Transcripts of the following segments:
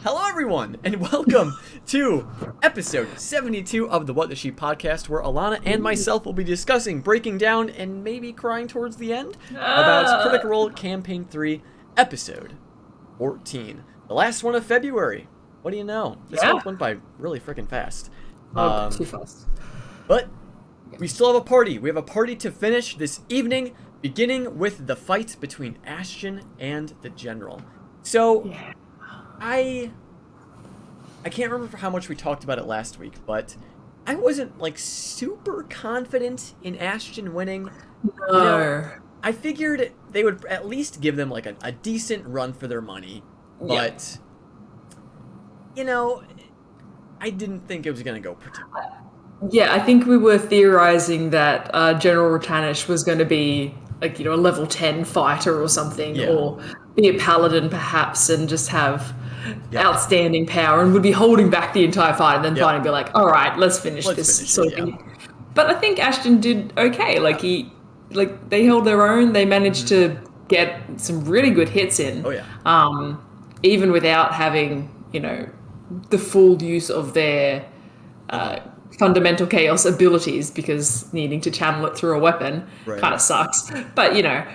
Hello, everyone, and welcome to episode 72 of the What the Sheep podcast, where Alana and myself will be discussing, breaking down, and maybe crying towards the end about Critical Role Campaign 3, episode 14. The last one of February. What do you know? This month went by really freaking fast. Too fast. But we still have a party. We have a party to finish this evening, beginning with the fight between Ashton and the General. So, I can't remember how much we talked about it last week, but I wasn't, like, super confident in Ashton winning. No. You know, I figured they would at least give them, like, a decent run for their money, but, you know, I didn't think it was going to go particularly. Yeah, I think we were theorizing that General Rotanish was going to be, like, you know, a level 10 fighter or something, or be a paladin perhaps, and just have outstanding power, and would be holding back the entire fight, and then finally be like, all right, let's finish this sort of thing. But I think Ashton did okay. Like, they held their own. They managed to get some really good hits in. Even without having, you know, the full use of their fundamental chaos abilities, because needing to channel it through a weapon kind of sucks. But, you know,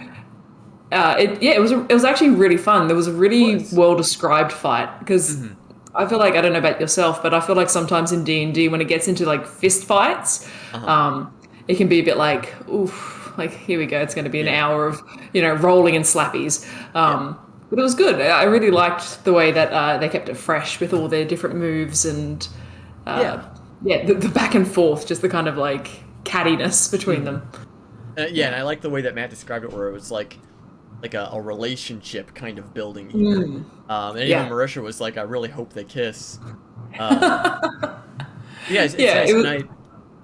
it was actually really fun. There was a really well described fight, because I feel like, I don't know about yourself, but I feel like sometimes in D&D when it gets into like fist fights, it can be a bit like, oof, like here we go. It's going to be an hour of, you know, rolling and slappies. But it was good. I really liked the way that they kept it fresh with all their different moves and the back and forth, just the kind of like cattiness between them. And I like the way that Matt described it, where it was like a relationship kind of building here. And even Marisha was like, I really hope they kiss. It's nice. And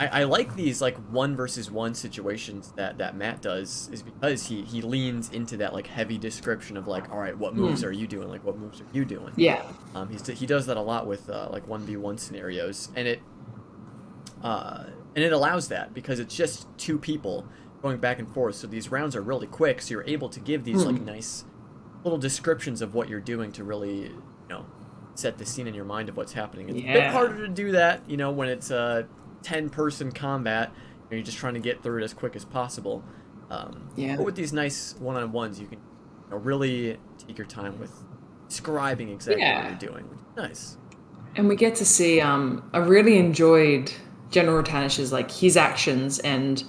I like these like 1 versus 1 situations that Matt does, is because he leans into that like heavy description of like, all right, what moves are you doing? Like, what moves are you doing? He does that a lot with like 1v1 scenarios, and it allows that, because it's just 2 people going back and forth. So these rounds are really quick, so you're able to give these like nice little descriptions of what you're doing to really, you know, set the scene in your mind of what's happening. It's a bit harder to do that, you know, when it's a 10-person combat and you're just trying to get through it as quick as possible. But with these nice one-on-ones, you can, you know, really take your time with describing exactly what you're doing, which is nice. And we get to see, I really enjoyed General Tanish's, like, his actions and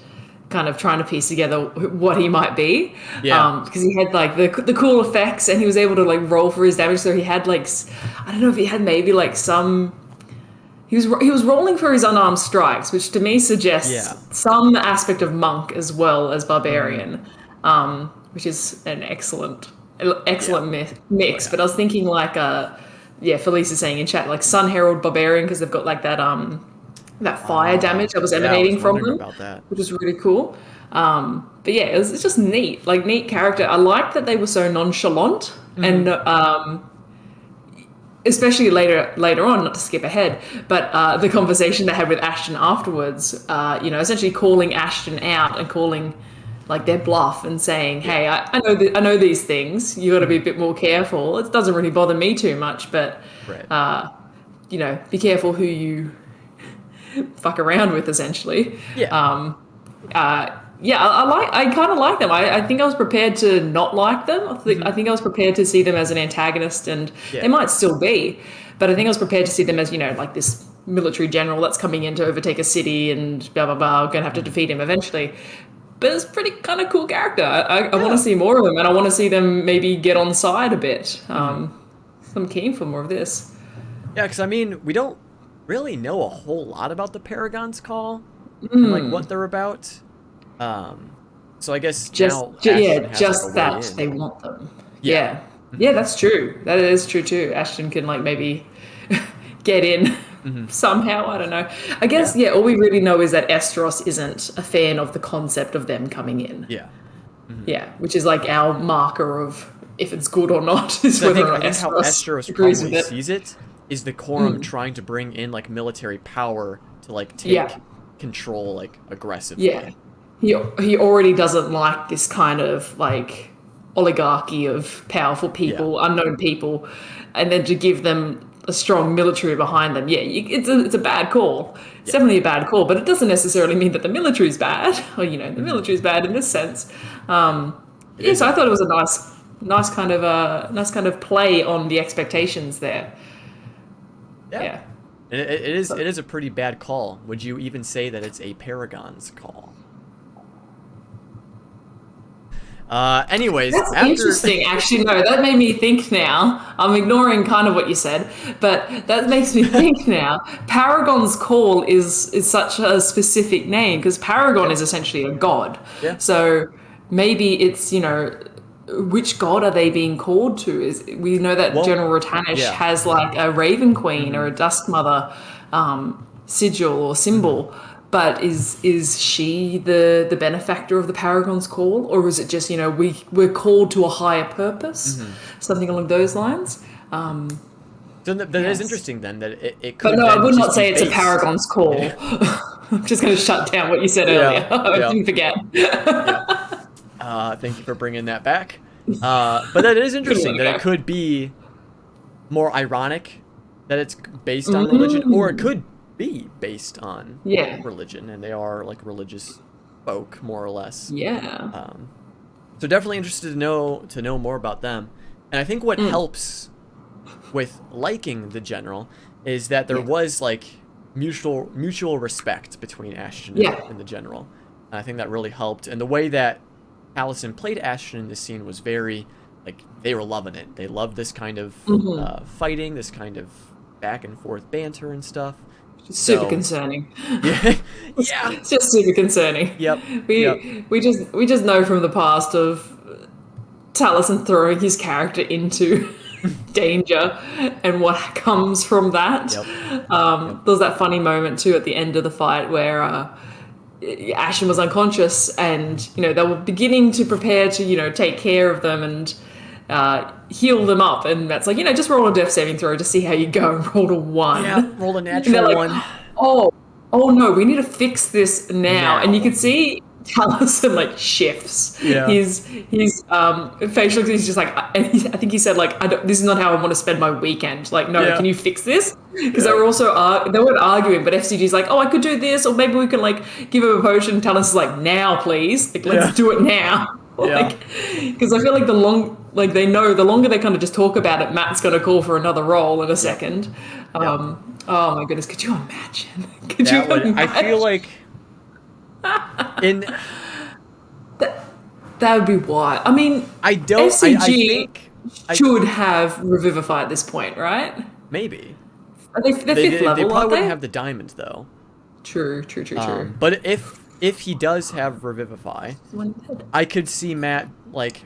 kind of trying to piece together what he might be. Because he had, like, the cool effects, and he was able to, like, roll for his damage. So he had, like, I don't know if he had maybe, like, some... He was rolling for his unarmed strikes, which to me suggests some aspect of monk as well as barbarian, which is an excellent mix. But I was thinking, like, Felice is saying in chat, like Sun Herald barbarian, because they've got like that fire damage that was emanating from them, which was really cool. But yeah, it's just neat, like neat character. I liked that they were so nonchalant and especially later on, not to skip ahead, but the conversation they had with Ashton afterwards, you know, essentially calling Ashton out and calling like their bluff and saying, hey, I know these things. You got to be a bit more careful. It doesn't really bother me too much, but you know, be careful who you fuck around with, essentially. I kind of like them. I think I was prepared to not like them. I think I was prepared to see them as an antagonist, and they might still be, but I think I was prepared to see them as, you know, like this military general that's coming in to overtake a city and blah, blah, blah, going to have to defeat him eventually. But it's pretty kind of cool character. I want to see more of them, and I want to see them maybe get on side a bit. So I'm keen for more of this. Yeah, because, I mean, we don't really know a whole lot about the Paragons call and, like, what they're about. So I guess just that they want them. Yeah, that's true. That is true too. Ashton can, like, maybe get in somehow. I don't know. I guess all we really know is that Estrus isn't a fan of the concept of them coming in. Which is like our marker of if it's good or not. Is so whether I think how Estrus probably sees it is the Quorum trying to bring in like military power to like take control like aggressively. He already doesn't like this kind of like oligarchy of powerful people, unknown people, and then to give them a strong military behind them. Yeah, it's a bad call. It's definitely a bad call, but it doesn't necessarily mean that the military's bad, or the military's bad in this sense. So I thought it was a nice kind of play on the expectations there. Yeah. And it is a pretty bad call. Would you even say that it's a Paragons call? Anyways, that's interesting. Actually, no, that made me think now. I'm ignoring kind of what you said, but that makes me think now. Paragon's call is such a specific name because Paragon is essentially a god. Yeah. So maybe it's, which god are they being called to? We know that General Rotanish has like a Raven Queen or a Dusk Mother sigil or symbol. But is she the benefactor of the Paragon's call, or is it just we're called to a higher purpose, something along those lines? So that is interesting then that it could. But no, I would not say it's a Paragon's call. I'm just going to shut down what you said earlier. I didn't forget. Thank you for bringing that back. But that is interesting that it could be more ironic that it's based on religion, or it could be based on religion, and they are like religious folk more or less. So definitely interested to know more about them. And I think what helps with liking the general is that there was like mutual respect between Ashton and the general. And I think that really helped, and the way that Allison played Ashton in this scene was very like they were loving it. They loved this kind of fighting, this kind of back and forth banter and stuff. Super concerning. Yeah. It's just super concerning. We just know from the past of Taliesin throwing his character into danger and what comes from that. There was that funny moment too at the end of the fight where Ashton was unconscious and they were beginning to prepare to take care of them and heal them up, and Matt's like, just roll a death saving throw to see how you go, and roll a 1. Yeah, roll a natural 1. Oh no, we need to fix this now. And you can see Taliesin like shifts. His facial, he's just like, and I think he said like, this is not how I want to spend my weekend. Like, no, can you fix this? Because they were also they weren't arguing, but FCG's like, I could do this, or maybe we can like give him a potion. Taliesin's like, now please, like let's do it now. Because I feel like they know the longer they kind of just talk about it, Matt's going to call for another roll in a second. Oh my goodness, could you imagine? I feel like that would be wild. I mean, FCG should have Revivify at this point, right? Maybe. Are they 5th level? They probably wouldn't have the diamond though. True. But if he does have Revivify, I could see Matt, like,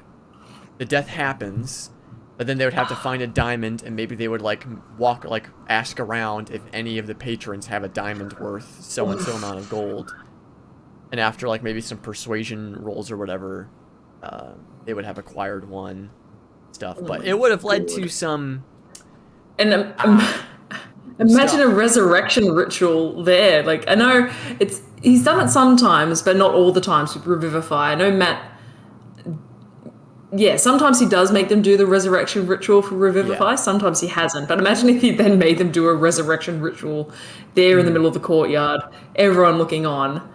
the death happens, but then they would have to find a diamond, and maybe they would, like, ask around if any of the patrons have a diamond worth so-and-so amount of gold. And after, like, maybe some persuasion rolls or whatever, they would have acquired one stuff. But it would have led to some... And imagine a resurrection ritual there. Like, I know he's done it sometimes, but not all the times with Revivify. I know Matt... Yeah, sometimes he does make them do the resurrection ritual for Revivify. Sometimes he hasn't. But imagine if he then made them do a resurrection ritual there in the middle of the courtyard, everyone looking on.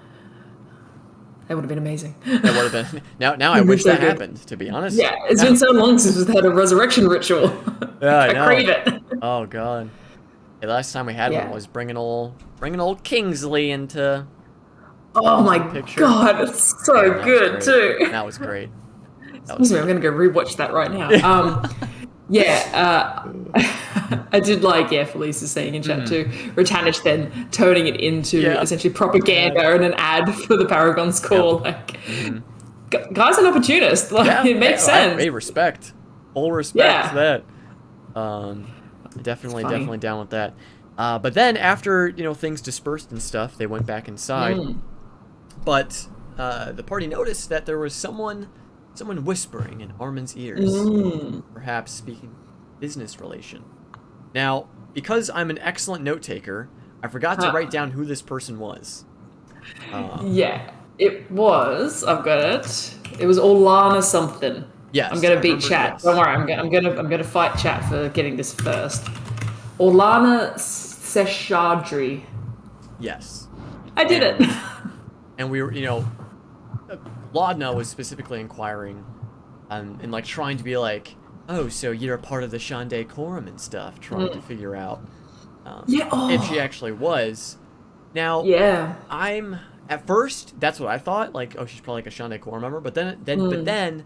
That would have been amazing. That would have been... Now I wish that happened, to be honest. Yeah, it's been so long since we've had a resurrection ritual. I crave it. Oh, God. The last time we had one was bringing old Kingsley into... Oh my God, it's so good too. That was great. Excuse me, I'm going to go rewatch that right now. I did like, Felice is saying in chat too, Rotanish then turning it into essentially propaganda and an ad for the Paragons call. Like, guy's an opportunist. Like, it makes sense. Respect. Full respect to that. Definitely down with that. But then after, things dispersed and stuff, they went back inside. But the party noticed that there was someone whispering in Armin's ears, perhaps speaking business relation. Now, because I'm an excellent note taker, I forgot to write down who this person was. It was. I've got it. It was Olana something. I'm Yes, I gonna beat remember, chat. yes. Don't worry, I'm gonna fight chat for getting this first. Orlana Seshadri. Yes. I did it. And we were, Laudna was specifically inquiring, and like trying to be like, oh, so you're a part of the Shande Quorum and stuff, trying to figure out Yeah. if she Oh. actually was. Now, Yeah. I'm at first that's what I thought, like, oh, she's probably like a Shande Quorum member, but then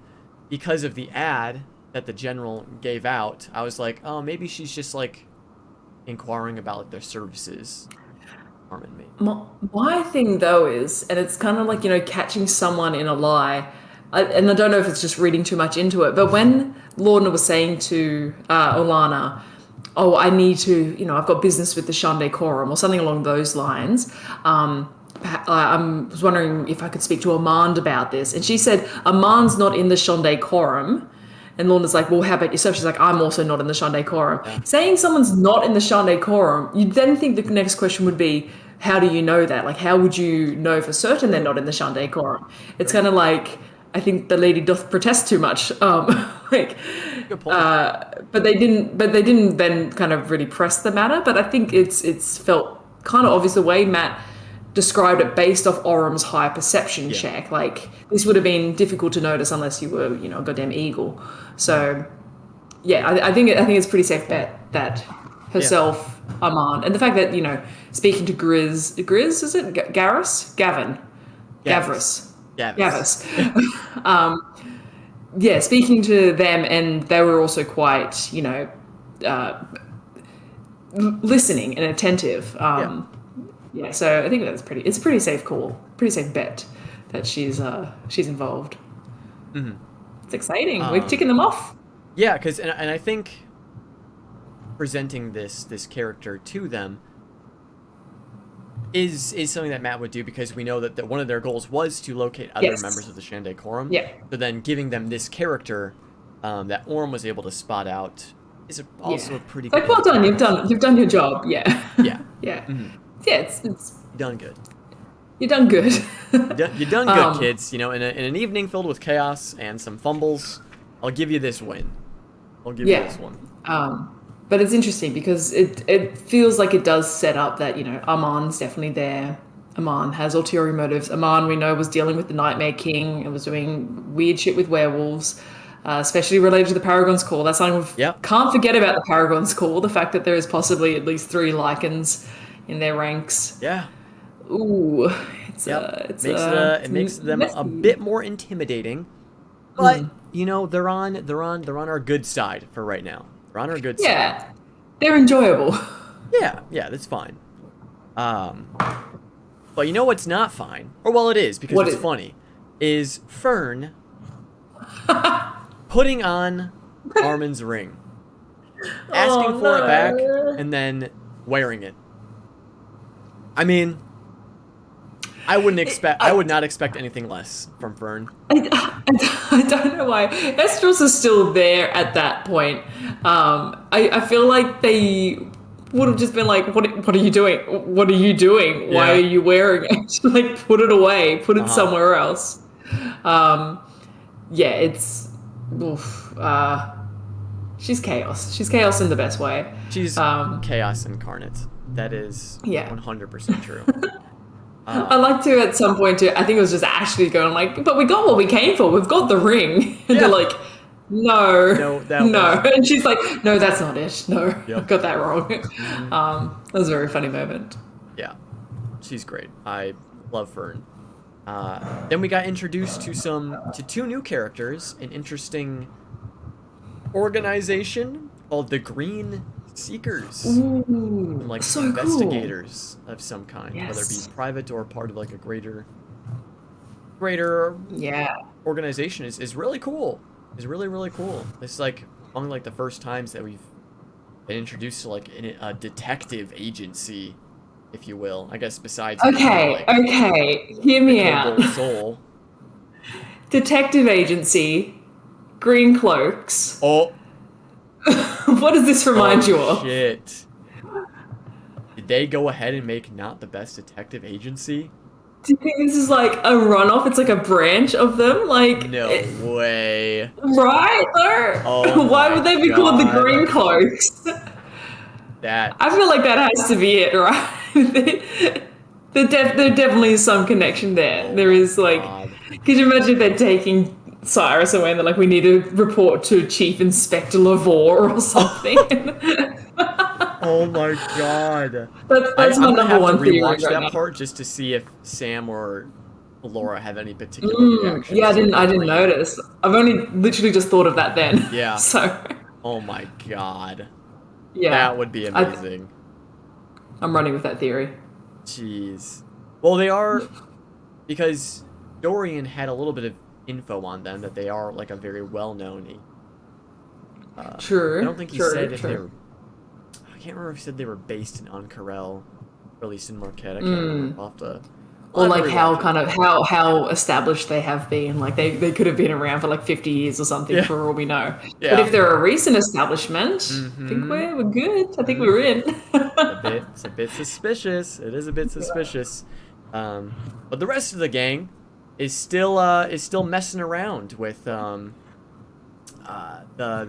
because of the ad that the general gave out, I was like, oh, maybe she's just like inquiring about like their services. Armin, maybe. My thing though is, and it's kind of like, catching someone in a lie. And I don't know if it's just reading too much into it, but when Lorna was saying to Olana, oh, I need to, I've got business with the Shande Quorum or something along those lines. I was wondering if I could speak to Amand about this. And she said, Amand's not in the Shande Quorum. And Lorna's like, well, how about yourself? She's like, I'm also not in the Shande Quorum. Yeah. Saying someone's not in the Shande Quorum, you'd then think the next question would be, how do you know that? Like, how would you know for certain they're not in the Shande Quorum? It's kind of like, I think the lady doth protest too much. Like, Good point. but they didn't then kind of really press the matter. But I think it's felt kind of obvious the way Matt described it based off Orum's high perception check. Like, this would have been difficult to notice unless you were, a goddamn eagle. So, yeah, I think it's a pretty safe bet that herself, Aman, and the fact that, speaking to Grizz, is it? Garrus? Gavin. Gavrus. Gavis. Yeah, speaking to them, and they were also quite, listening and attentive. Yeah, so I think it's a pretty safe call, pretty safe bet that she's involved. Mm-hmm. It's exciting. We're ticking them off. Yeah, because and I think presenting this character to them is something that Matt would do, because we know that one of their goals was to locate other members of the Shande Quorum. Yeah. So then giving them this character that Orm was able to spot out is also a pretty good. Like, well done, you've done your job. Yeah. Yeah. Yeah. Mm-hmm. Yeah, it's done good. You done good. You done good, kids. In an evening filled with chaos and some fumbles, I'll give you this win. I'll give you this one. But it's interesting because it feels like it does set up that, Aman's definitely there. Aman has ulterior motives. Aman, we know, was dealing with the Nightmare King and was doing weird shit with werewolves, especially related to the Paragons call. That's something we can't forget about the Paragons call, the fact that there is possibly at least 3 Lycans in their ranks. Yeah. Ooh. It makes them a bit more intimidating. But, they're on our good side for right now. They're on our good side. Yeah, they're enjoyable. Yeah, that's fine. But you know what's not fine? Or, well, it is, because it's funny. Is Fern putting on Armin's ring. Asking for it back, and then wearing it. I mean, I would not expect anything less from Fern. I don't know why. Estrus is still there at that point. I feel like they would have just been like, what are you doing? What are you doing? Why are you wearing it? Like, put it away. Put it somewhere else. It's... Oof, she's chaos. She's chaos in the best way. She's chaos incarnate. That is 100% true. I like to, at some point, I think it was just Ashley going like, but we got what we came for. We've got the ring. And they're like, no. And she's like, no, that's not it. No, I got that wrong. That was a very funny moment. Yeah. She's great. I love Fern. Then we got introduced to 2 new characters, an interesting organization called the Green Seekers. Ooh, like so investigators of some kind, yes. whether it be private or part of like a greater organization is really cool. Is really, really cool. It's like among like the first times that we've been introduced to like a detective agency, if you will. I guess besides okay, hear me out. Soul. Detective agency, green cloaks. Oh. What does this remind you of? Shit. Did they go ahead and make not the best detective agency? Do you think this is like a runoff? It's like a branch of them? Like, No way. right? Oh Though? Why my would they be called the god. Green Cloaks? That. I feel like that has to be it, right? There definitely is some connection there. Oh There my is like, god. could you imagine if they're taking Cyrus away and they're like, we need to report to Chief Inspector Lavore or something? Oh my god. That's my I'm gonna number have to one theory rewatch right that now. part just to see if Sam or Laura have any particular Yeah, reactions to I the didn't green. notice. I've only literally just thought of that then. Yeah. So, Oh my god. yeah, That would be I, amazing. I'm running with that theory. Jeez. Well, they are, because Dorian had a little bit of info on them that they are like a very well-known. I True. don't think he True. said if they True. were. I can't remember if he said they were based in Ankarel, or at least in Marquette. I can't remember. Or I'll have like to how rewatch it. kind of how established they have been. Like they could have been around for like 50 years or something Yeah. for all we know. But Yeah. if they're a recent establishment, I think Mm-hmm. we're good. I think we're in. It's a bit suspicious. It is a bit suspicious. But the rest of the gang is still messing around with the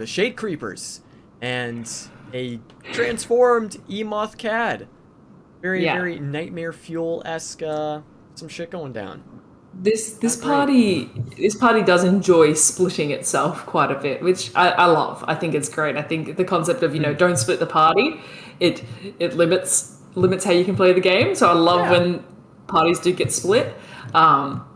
Shade Creepers and a transformed Emoth Cad. Very Yeah. very Nightmare Fuel-esque some shit going down. This Not great. party does enjoy splitting itself quite a bit, which I love. I think it's great. I think the concept of don't split the party, it limits how you can play the game. So I love Yeah. when parties do get split.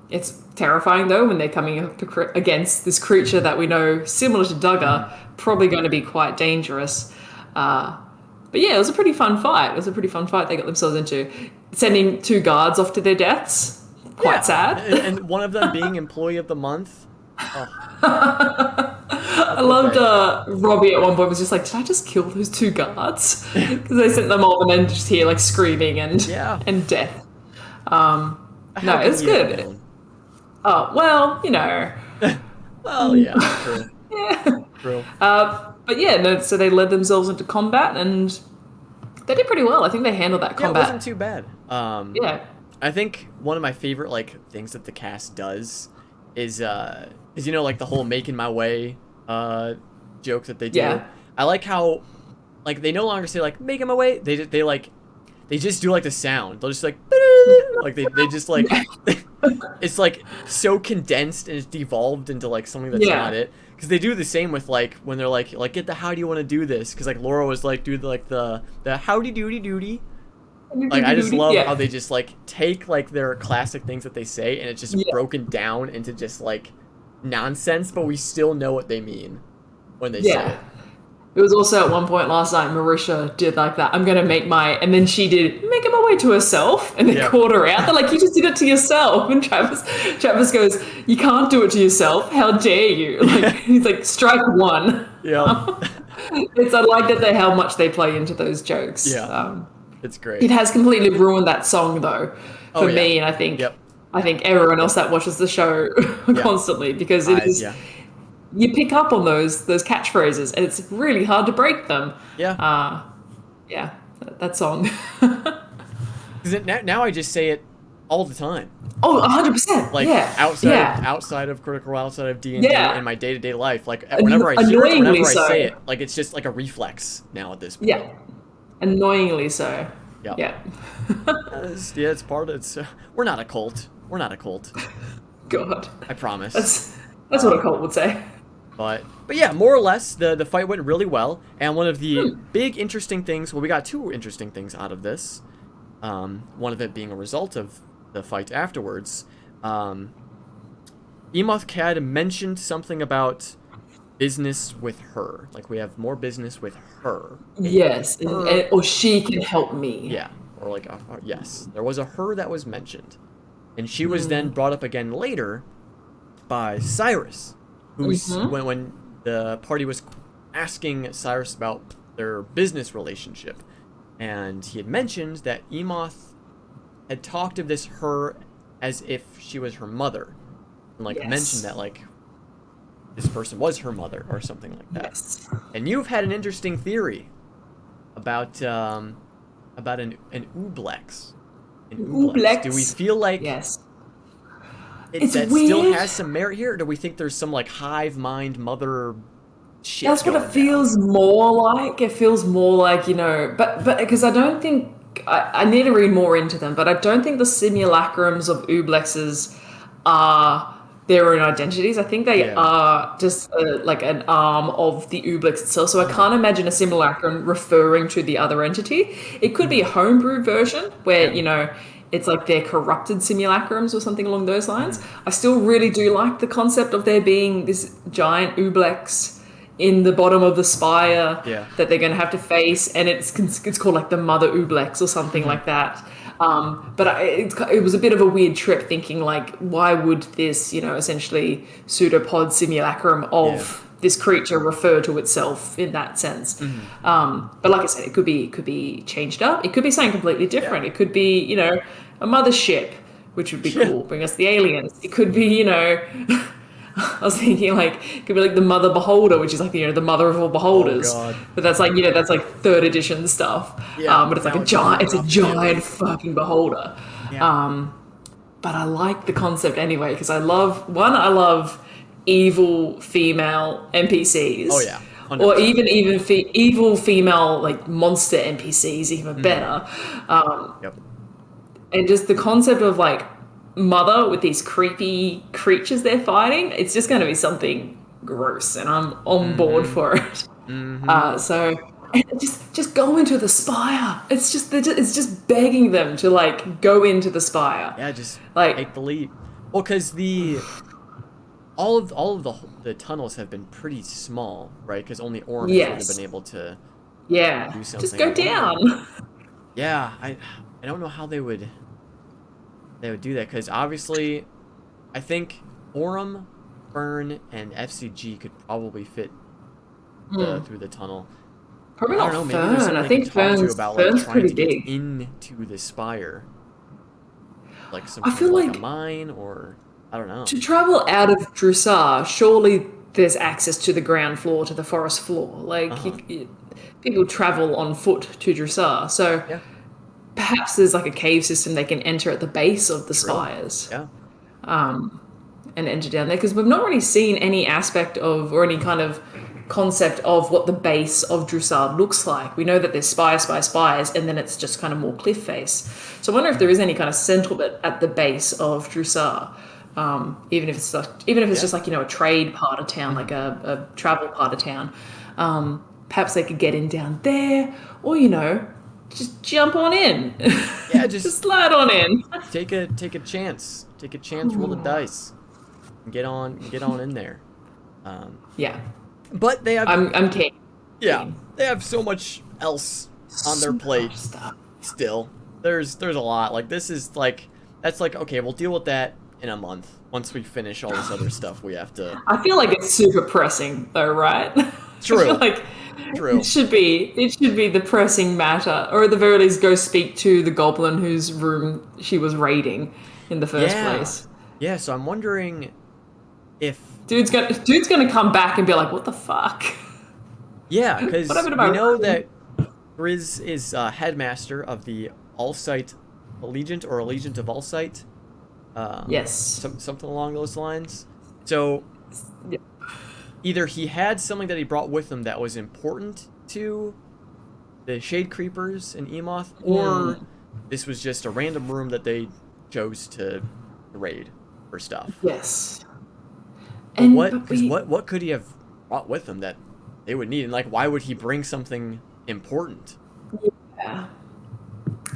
It's terrifying though when they're coming up against this creature that we know, similar to Duggar, probably going to be quite dangerous. But yeah, it was a pretty fun fight. It was a pretty fun fight they got themselves into. Sending 2 guards off to their deaths. Quite Yeah. sad. And one of them being Employee of the Month. Oh, I loved Robbie at one point was just like, did I just kill those 2 guards? Because they sent them off and then just hear like screaming Yeah. and death. How No, can it's you have good. known? Oh, well, you know. Well, yeah, true. Yeah. True. But yeah, no, so they led themselves into combat and they did pretty well. I think they handled that Yeah, it combat. wasn't too bad. Yeah. I think one of my favorite like things that the cast does is like the whole making my way joke that they do. Yeah. I like how like they no longer say like making my way. They just do like the sound. They'll just like like they just like it's like so condensed and it's devolved into like something that's Yeah. not it. Because they do the same with like when they're like get the how do you want to do this? Because like Laura was like do the howdy doody doody. Like I just love how they just like take like their classic things that they say and it's just broken down into just like nonsense, but we still know what they mean when they say it. It was also at one point last night, Marisha did like that. I'm going to make my, and then she did making my way to herself and then caught her out. They're like, you just did it to yourself. And Travis goes, you can't do it to yourself. How dare you? Like, he's like, strike one. Yeah. I like that how much they play into those jokes. Yeah. It's great. It has completely ruined that song though for me. And I think everyone else that watches the show constantly because it is. You pick up on those catchphrases, and it's really hard to break them. Yeah. That song. Now I just say it all the time. Oh, 100%. Like outside of Critical Role, outside of D&D, in my day-to-day life. Like whenever I hear it, whenever I say it, like it's just like a reflex now at this point. Yeah. Annoyingly so. Yep. Yeah. It's part of it. We're not a cult. We're not a cult. God. I promise. That's what a cult would say. But yeah, more or less, the fight went really well. And one of the big interesting things, well, we got 2 interesting things out of this. One of it being a result of the fight afterwards. Emoth Cad mentioned something about business with her. Like, we have more business with her. Yes, or she can help me. Yeah, or like, yes. There was a her that was mentioned. And she was then brought up again later by Cyrus. Who's when the party was asking Cyrus about their business relationship, and he had mentioned that Emoth had talked of this her as if she was her mother, and like mentioned that like this person was her mother or something like that. Yes. And you've had an interesting theory about an Ooblex in Ooblex. Do we feel like yes. that still has some merit here, or do we think there's some like hive mind mother shit? That's what it feels more like. It feels more like, but because I don't think I need to read more into them, but I don't think the simulacrums of Ooblexes are their own identities. I think they are just like an arm of the Ooblex itself. So I can't imagine a simulacrum referring to the other entity. It could be a homebrew version where, it's like they're corrupted simulacrums or something along those lines. I still really do like the concept of there being this giant Ooblex in the bottom of the spire that they're going to have to face, and it's called like the Mother Ooblex or something like that. But it was a bit of a weird trip thinking like, why would this, essentially pseudopod simulacrum of this creature refer to itself in that sense? But like I said, it could be changed up. It could be something completely different. It could be, a mothership, which would be cool. Bring us the aliens. It could be, I was thinking like it could be like the Mother Beholder, which is like the mother of all beholders. Oh, God. But that's like that's like 3rd edition stuff. But it's like a giant fucking beholder. But I like the concept anyway because I love evil female NPCs. Oh yeah. 100%. Or even evil female like monster NPCs, even better. And just the concept of like mother with these creepy creatures they're fighting, it's just going to be something gross, and I'm on board for it. So just go into the spire. It's just begging them to like go into the spire. Yeah, just like take the leap. Well, because all of the tunnels have been pretty small, right? Because only Orm has been able to do something. Just go down. Yeah, I don't know how they would do that, because obviously I think Orem, Fern, and FCG could probably fit through the tunnel. Probably not Fern. I think Fern's pretty big. Into the spire, like some I feel like a mine, or I don't know. To travel out of Drussar, surely there's access to the ground floor, to the forest floor. Like people travel on foot to Drussar, so perhaps there's like a cave system they can enter at the base of the spires. And enter down there, because we've not really seen any aspect of, or any kind of concept of what the base of Drussar looks like. We know that there's spires, and then it's just kind of more cliff face. So I wonder if there is any kind of settlement at the base of Drussar, even if it's just like a trade part of town, like a travel part of town. Perhaps they could get in down there, or just jump on in. Yeah, just slide on in. Take a chance. Take a chance. Roll the dice. Get on in there. But they have. I'm keen. Yeah, they have so much else on their plate. Still, there's a lot. Like that's like okay, we'll deal with that in a month once we finish all this other stuff. We have to. I feel like it's super pressing, though, right? True. I feel like it should be the pressing matter, or at the very least, go speak to the goblin whose room she was raiding in the first place. Yeah. So I'm wondering if dude's gonna come back and be like, "What the fuck?" Yeah, because we know that Grizz is headmaster of the Allsight Allegiant, or Allegiant of Allsight. Yes. Something along those lines. So either he had something that he brought with him that was important to the Shade Creepers in Emoth, or this was just a random room that they chose to raid for stuff. Yes. And what could he have brought with him that they would need, and like why would he bring something important? Yeah.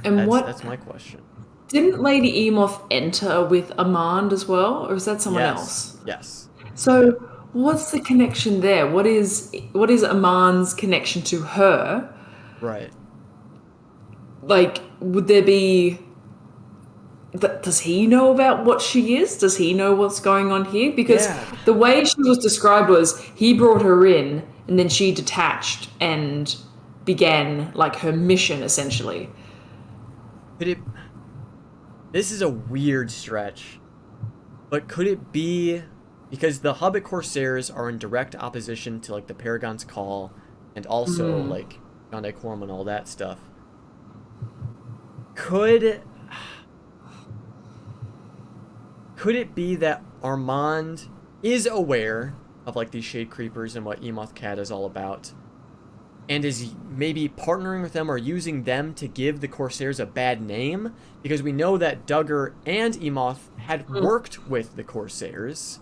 And that's my question. Didn't Lady Emoth enter with Oman as well, or is that someone else? Yes. So what's the connection there? What is Oman's connection to her? Right. Like, would there be... Does he know about what she is? Does he know what's going on here? Because the way she was described was he brought her in, and then she detached and began like her mission, essentially. This is a weird stretch, but could it be because the Hobbit Corsairs are in direct opposition to like the Paragons' call, and also like Gondai Quorum and all that stuff? Could could it be that Armand is aware of like these shade creepers and what Emoth Cat is all about, and is maybe partnering with them or using them to give the Corsairs a bad name? Because we know that Duggar and Emoth had worked with the Corsairs,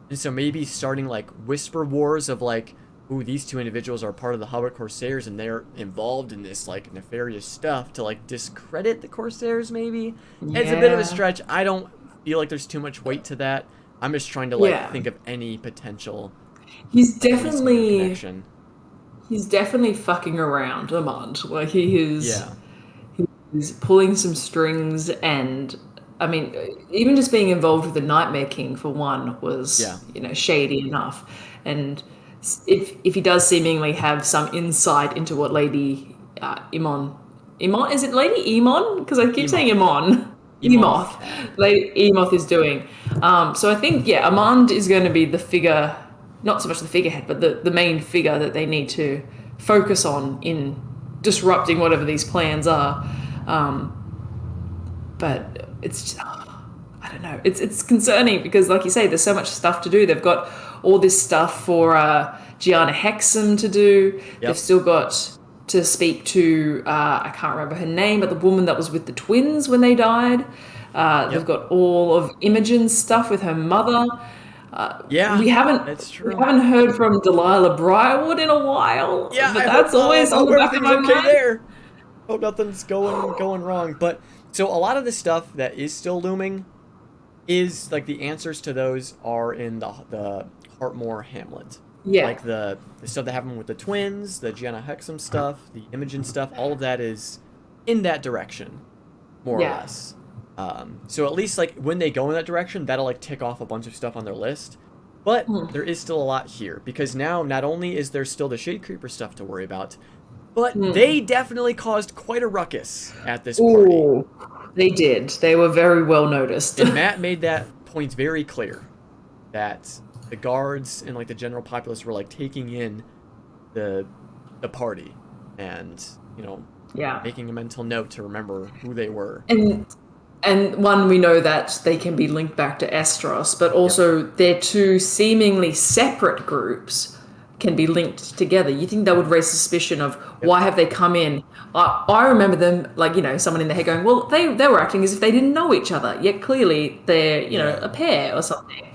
and so maybe starting like whisper wars of like, ooh, these two individuals are part of the Hubbard Corsairs and they're involved in this like nefarious stuff to like discredit the Corsairs. Maybe it's a bit of a stretch. I don't feel like there's too much weight to that. I'm just trying to like think of any potential. He's definitely fucking around, Armand. Like he's pulling some strings, and I mean, even just being involved with the Nightmare King for one was shady enough. And if he does seemingly have some insight into what Lady Emon, is it Lady Emon? Because I keep saying Emoth. Lady Emoth is doing. So I think, Armand is going to be the figure, not so much the figurehead, but the main figure that they need to focus on in disrupting whatever these plans are. But it's, I don't know, it's concerning because, like you say, there's so much stuff to do. They've got all this stuff for Gianna Hexam to do. Yep. They've still got to speak to, I can't remember her name, but the woman that was with the twins when they died. They've got all of Imogen's stuff with her mother. We haven't heard from Delilah Briarwood in a while. Yeah, but that's always on the back of my mind. There. Hope nothing's going wrong. But so a lot of the stuff that is still looming is like the answers to those are in the Hartmoor Hamlet. Yeah. Like the stuff that happened with the twins, the Gianna Hexam stuff, the Imogen stuff, all of that is in that direction, more or less. So at least like when they go in that direction, that'll like tick off a bunch of stuff on their list. But there is still a lot here because now not only is there still the Shade Creeper stuff to worry about, but they definitely caused quite a ruckus at this party. Ooh, they did. They were very well noticed. And Matt made that point very clear that the guards and like the general populace were like taking in the party and making a mental note to remember who they were. And one, we know that they can be linked back to Estrus, but also their two seemingly separate groups can be linked together. You think that would raise suspicion of why have they come in? I remember them, like, someone in their head going, well, they were acting as if they didn't know each other, yet clearly they're, a pair or something.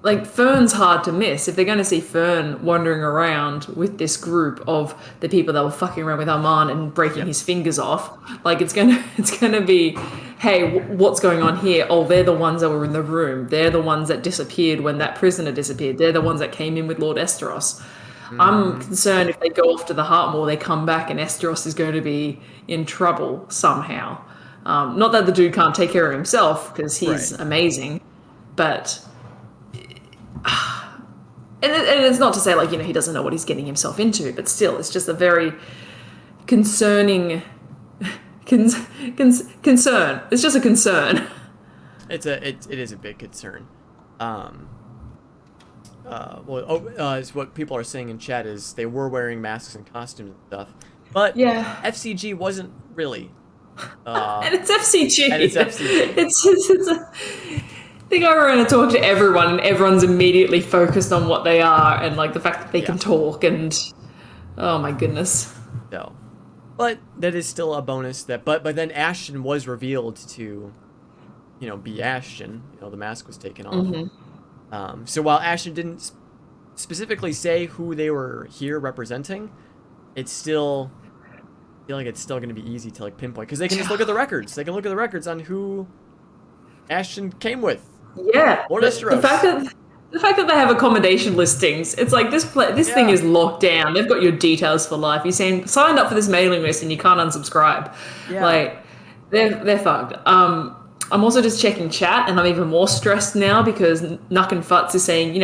Like, Fern's hard to miss. If they're going to see Fern wandering around with this group of the people that were fucking around with Armand and breaking his fingers off, like, it's gonna be, hey, what's going on here? Oh, they're the ones that were in the room. They're the ones that disappeared when that prisoner disappeared. They're the ones that came in with Lord Estrus. I'm concerned if they go off to the Heartmoor, they come back and Estrus is going to be in trouble somehow. Not that the dude can't take care of himself, because he's amazing, but... And it's not to say, like, he doesn't know what he's getting himself into, but still, it's just a very concerning concern. It's just a concern. It is a big concern. Is what people are saying in chat is they were wearing masks and costumes and stuff, but FCG wasn't really. And it's FCG. They go around and talk to everyone, and everyone's immediately focused on what they are and like the fact that they can talk, and oh my goodness. No, but that is still a bonus. But then Ashton was revealed to, be Ashton. The mask was taken off. So while Ashton didn't specifically say who they were here representing, it's still, I feel like it's still going to be easy to like pinpoint because they can just look at the records. They can look at the records on who Ashton came with. Yeah, the fact that they have accommodation listings, it's like this thing is locked down. They've got your details for life. You're saying signed up for this mailing list and you can't unsubscribe. Yeah. Like they're fucked. I'm also just checking chat, and I'm even more stressed now because Nuck and Futz is saying,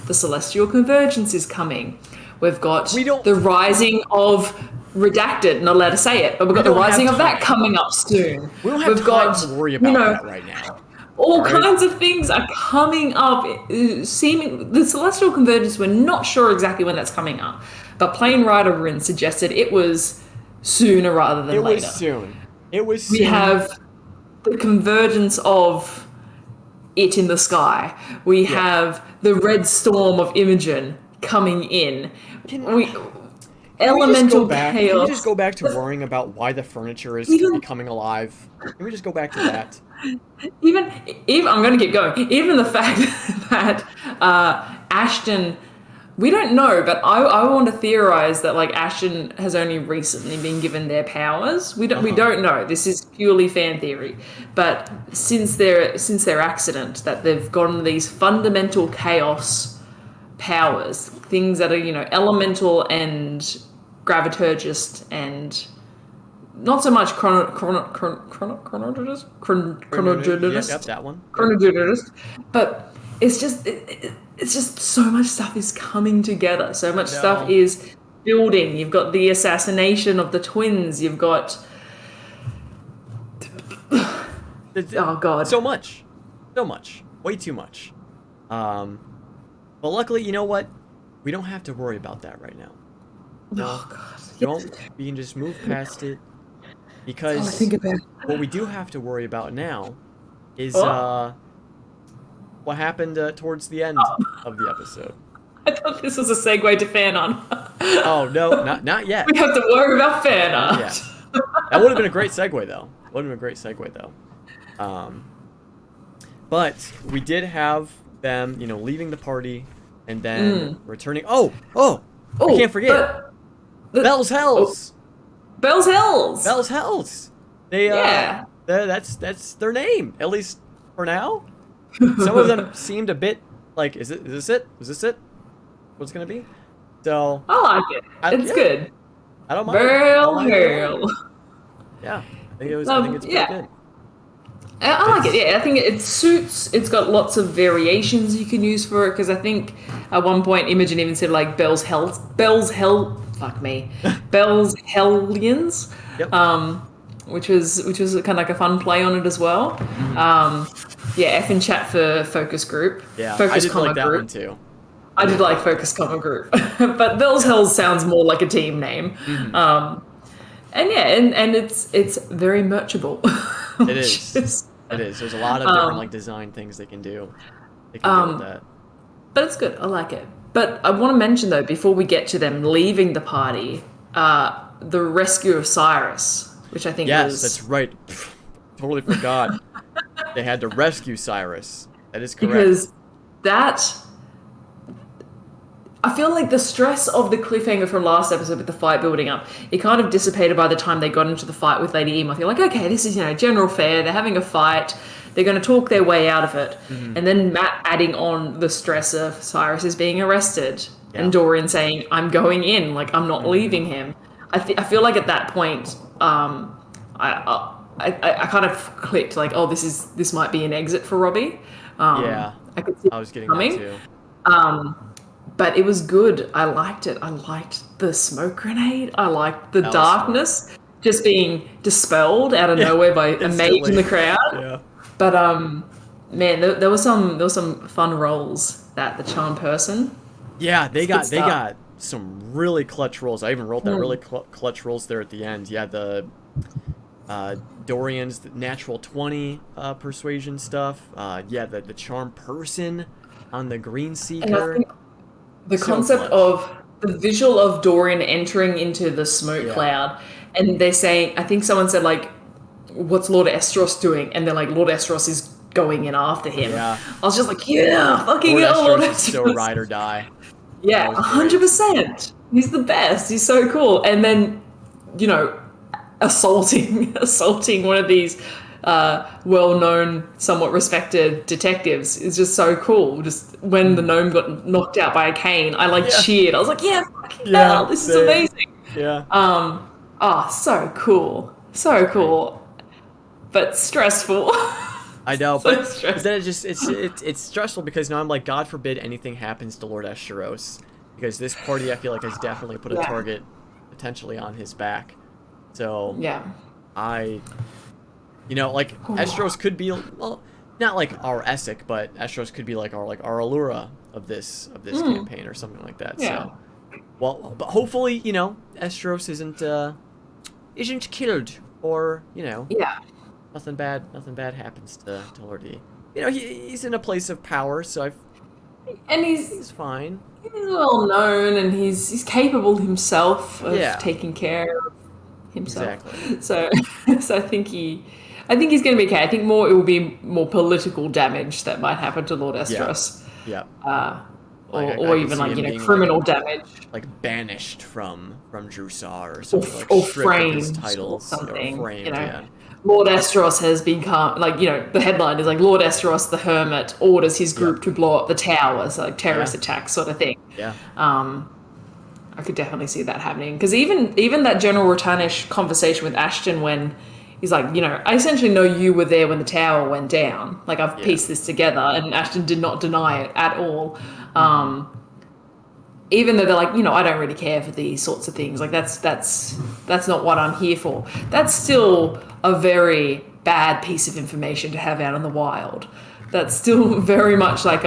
the Celestial Convergence is coming. We've got the rising of Redacted, not allowed to say it, but we've got the rising of that coming up soon. We don't have time to worry about that right now. All kinds of things are coming up. The Celestial Convergence, we're not sure exactly when that's coming up, but Plane Rider Rin suggested it was sooner rather than later. It was soon. We have the convergence of it in the sky. We have the red storm of Imogen coming in. We elemental Can we just chaos. go back to worrying about why the furniture is Even becoming alive? Can we just go back to that? even I'm going to keep going. Even the fact that Ashton, we don't know, but I want to theorize that like Ashton has only recently been given their powers. We don't know. This is purely fan theory. But since their accident, that they've gotten these fundamental chaos powers, things that are elemental and graviturgist and not so much chronologist, Yep, that one. chronologist, but it's just so much stuff is coming together. So much stuff is building. You've got the assassination of the twins. You've got oh god, so much, way too much. But luckily, you know what? We don't have to worry about that right now. Oh god, We can just move past it. Because what we do have to worry about now is what happened towards the end of the episode. I thought this was a segue to Fanon. Oh no, not yet. We have to worry about Fanon. Yeah, that would have been a great segue though. But we did have them, leaving the party and then returning. Oh, I can't forget. Bell's Hells. Bell's Hells. Bell's Hells. They that's their name, at least for now. Some of them seemed a bit like, is this it? What's it gonna be? So I like it. It's good. I don't mind. Bell. Yeah, I think it's pretty good. I like it. Yeah, I think it suits. It's got lots of variations you can use for it because I think at one point Imogen even said like Bell's Hellions. Yep. Which was kind of like a fun play on it as well. F in chat for focus group. Yeah, focus I did comma like that group. one too. I did like focus comma group, but Bell's Hells sounds more like a team name. And it's very merchable. It is. It is. There's a lot of different like design things they can do. They can do with that. But it's good. I like it. But I want to mention though, before we get to them leaving the party, the rescue of Cyrus, which I think was... Yes, that's right. Totally forgot. They had to rescue Cyrus. That is correct. Because I feel like the stress of the cliffhanger from last episode with the fight building up, it kind of dissipated by the time they got into the fight with Lady Emoth. You're like, okay, this is, general fare. They're having a fight. They're going to talk their way out of it. And then Matt adding on the stress of Cyrus is being arrested and Dorian saying, I'm going in, like, I'm not leaving him. I feel like at that point, I kind of clicked, like, oh, this might be an exit for Robbie. I could see I was getting coming. that too. But it was good. I liked it. I liked the smoke grenade. I liked the darkness just being dispelled out of nowhere by a mage in the crowd. Yeah. But man, there was some fun rolls that the charm person. Yeah, they got some really clutch rolls. I even wrote that really clutch rolls there at the end. Yeah, the Dorian's natural 20 persuasion stuff. The charm person on the Green Seeker. The concept of the visual of Dorian entering into the smoke cloud, and they're saying, I think someone said like, what's Lord Estrus doing? And they're like, Lord Estrus is going in after him. Yeah. I was just like, fucking hell, Lord Estrus. Still ride or die. Yeah, 100%. He's the best. He's so cool. And then, assaulting one of these well-known, somewhat respected detectives is just so cool. Just when the gnome got knocked out by a cane, I cheered. I was like, fucking hell, this is amazing. Yeah. So cool. So cool. But stressful. I know, but then it's stressful because now I'm like, God forbid anything happens to Lord Estrus, because this party I feel like has definitely put a target potentially on his back. So Estrus could be, well, not like our Essek, but Estrus could be like our Allura of this campaign or something like that. Yeah. So, well, but hopefully Estrus isn't killed or nothing bad happens to Lord E. he's in a place of power, so And he's fine. he's well known, and he's capable himself of Yeah. taking care of himself. Exactly. So so I think he's going to be okay. I think it will be more political damage that might happen to Lord Estrus. Yeah. Or I could even see him being, criminal damage. like banished from Drusar or something, like Or stripped of his framed titles or something. framed, You know, yeah. Lord Estros has become the headline is like Lord Estros the Hermit orders his group to blow up the towers, like terrorist attack sort of thing. Yeah. I could definitely see that happening because even that General Rotanish conversation with Ashton when he's like, I essentially know you were there when the tower went down. Like I've pieced this together, and Ashton did not deny it at all. Even though they're like, I don't really care for these sorts of things. Like that's not what I'm here for. That's still a very bad piece of information to have out in the wild. That's still very much like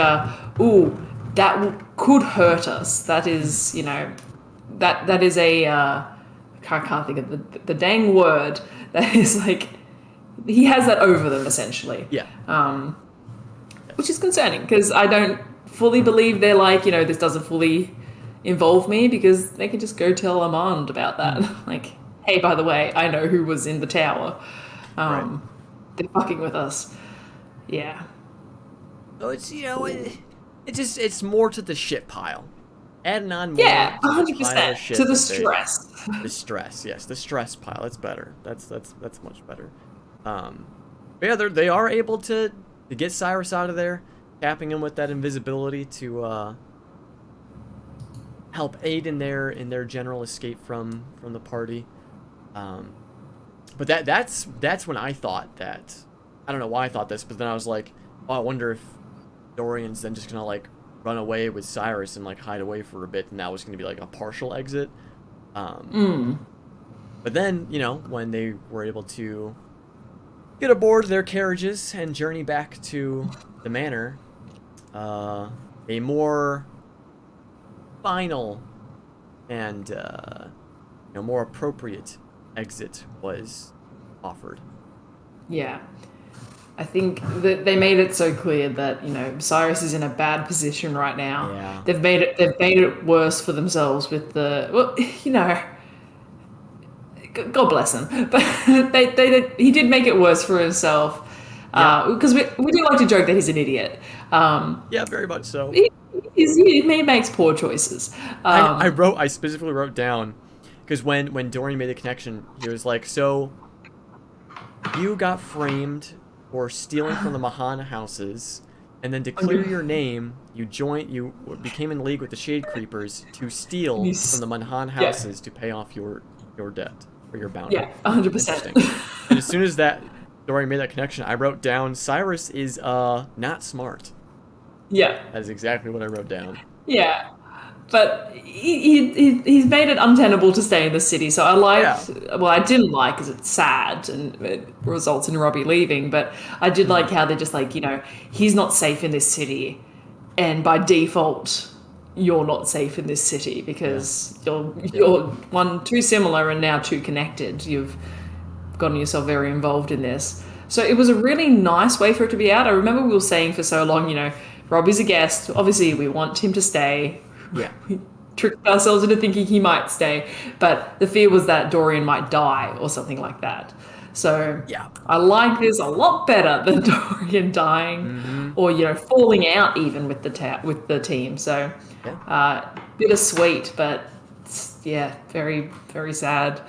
could hurt us. That is, that is I can't think of the dang word. That is like, he has that over them essentially. Yeah. Which is concerning because I don't fully believe they're like, this doesn't fully involve me, because they could just go tell Oman about that. Like, hey, by the way, I know who was in the tower. Right. They're fucking with us. Yeah. So it's it's more to the shit pile. Adding on more Yeah, to the pile of 100% shit to the that stress. The stress, yes, the stress pile. That's better. That's much better. But yeah, they are able to get Cyrus out of there, tapping him with that invisibility to help aid in their general escape from the party. But that's when I thought that, I don't know why I thought this, but then I was like, oh, I wonder if Dorian's then just gonna like run away with Cyrus and like hide away for a bit, and that was gonna be like a partial exit. But then, when they were able to get aboard their carriages and journey back to the manor, a more final and more appropriate exit was offered. Yeah. I think that they made it so clear that, Cyrus is in a bad position right now. Yeah. They've made it worse for themselves with God bless him. But he did make it worse for himself. Because we do like to joke that he's an idiot. Yeah, very much so. He makes poor choices. I specifically wrote down, because when Dorian made the connection, he was like, so you got framed for stealing from the Mahan houses, and then to clear your name, you became in league with the Shade Creepers to steal from the Mahan houses to pay off your debt or your bounty. Yeah, 100%. And as soon as Dorian made that connection, I wrote down, Cyrus is not smart. Yeah. That's exactly what I wrote down. Yeah. But he's made it untenable to stay in the city. So I didn't like because it's sad and it results in Robbie leaving. But I did like how they're just like, he's not safe in this city. And by default, you're not safe in this city because you're one, too similar and now too connected. You've gotten yourself very involved in this. So it was a really nice way for it to be out. I remember we were saying for so long, Robbie's a guest. Obviously, we want him to stay. Yeah. We tricked ourselves into thinking he might stay. But the fear was that Dorian might die or something like that. So I like this a lot better than Dorian dying or, falling out even with the team. So bittersweet, but very, very sad.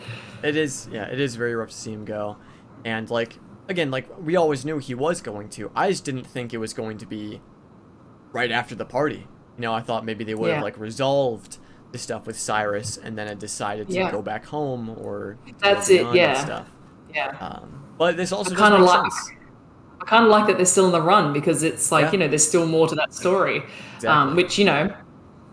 It is very rough to see him go. And again, we always knew he was going to. I just didn't think it was going to be right after the party. I thought maybe they would have resolved the stuff with Cyrus and then had decided to go back home or that's it. And stuff. Yeah. But this also kind of makes sense. I kind of like that they're still in the run because it's like there's still more to that story, Exactly. which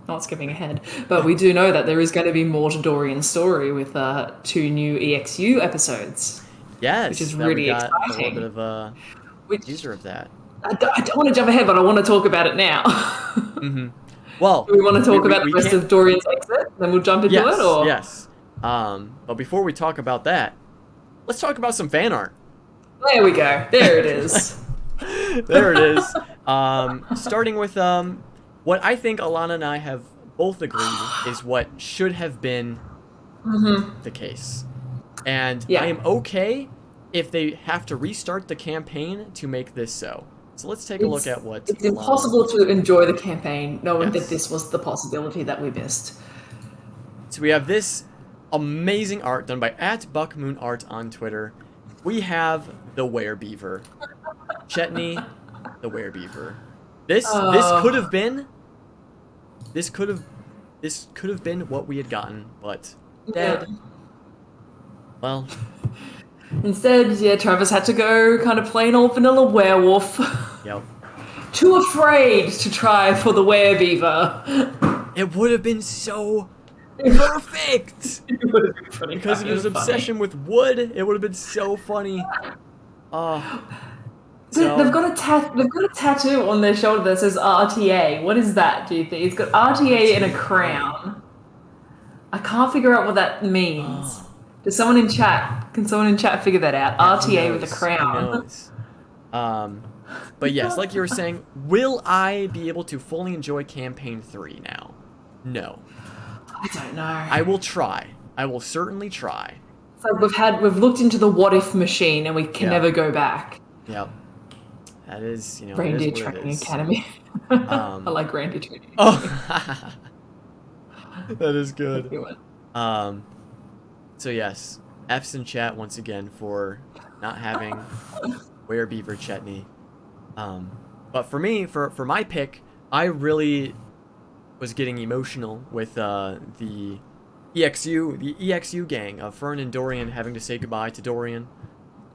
not skipping ahead, but we do know that there is going to be more to Dorian's story with 2 new EXU episodes. Yes, which is really exciting. A little bit of a teaser of that. I don't want to jump ahead, but I want to talk about it now. Well, do we want to talk about the rest of Dorian's exit? Then we'll jump into it, or yes. But before we talk about that, let's talk about some fan art. There we go. There it is. There it is. Starting with what I think Alana and I have both agreed is what should have been the case. And I am okay if they have to restart the campaign to make this so. So let's take a look at what... It's impossible to enjoy the campaign knowing Yes. that this was the possibility that we missed. So we have this amazing art done by @BuckMoonArt on Twitter. We have the werebeaver. Chetney, the werebeaver. This could have been... This could have been what we had gotten, but instead... Yeah. Well... Instead, yeah, Travis had to go kind of plain old vanilla werewolf. Yep. Too afraid to try for the werebeaver. It would have been so perfect! It would have been pretty Because of his fucking obsession with wood, it would have been so funny. So, They've got a tattoo on their shoulder that says RTA. What is that, do you think? It's got RTA and a crown. I can't figure out what that means. Does someone in chat? Can someone in chat figure that out? RTA with a crown. Who knows? But yes, like you were saying, will I be able to fully enjoy campaign 3 now? No. I don't know. I will try. I will certainly try. It's like we've looked into the what if machine and we can never go back. Yep. That is, Reindeer it is what it Training is. Academy. I like reindeer training. Oh, that is good. Good. So yes, F's in chat once again for not having werebeaver Chetney. But for me, for my pick, I really was getting emotional with the EXU gang of Fern and Dorian having to say goodbye to Dorian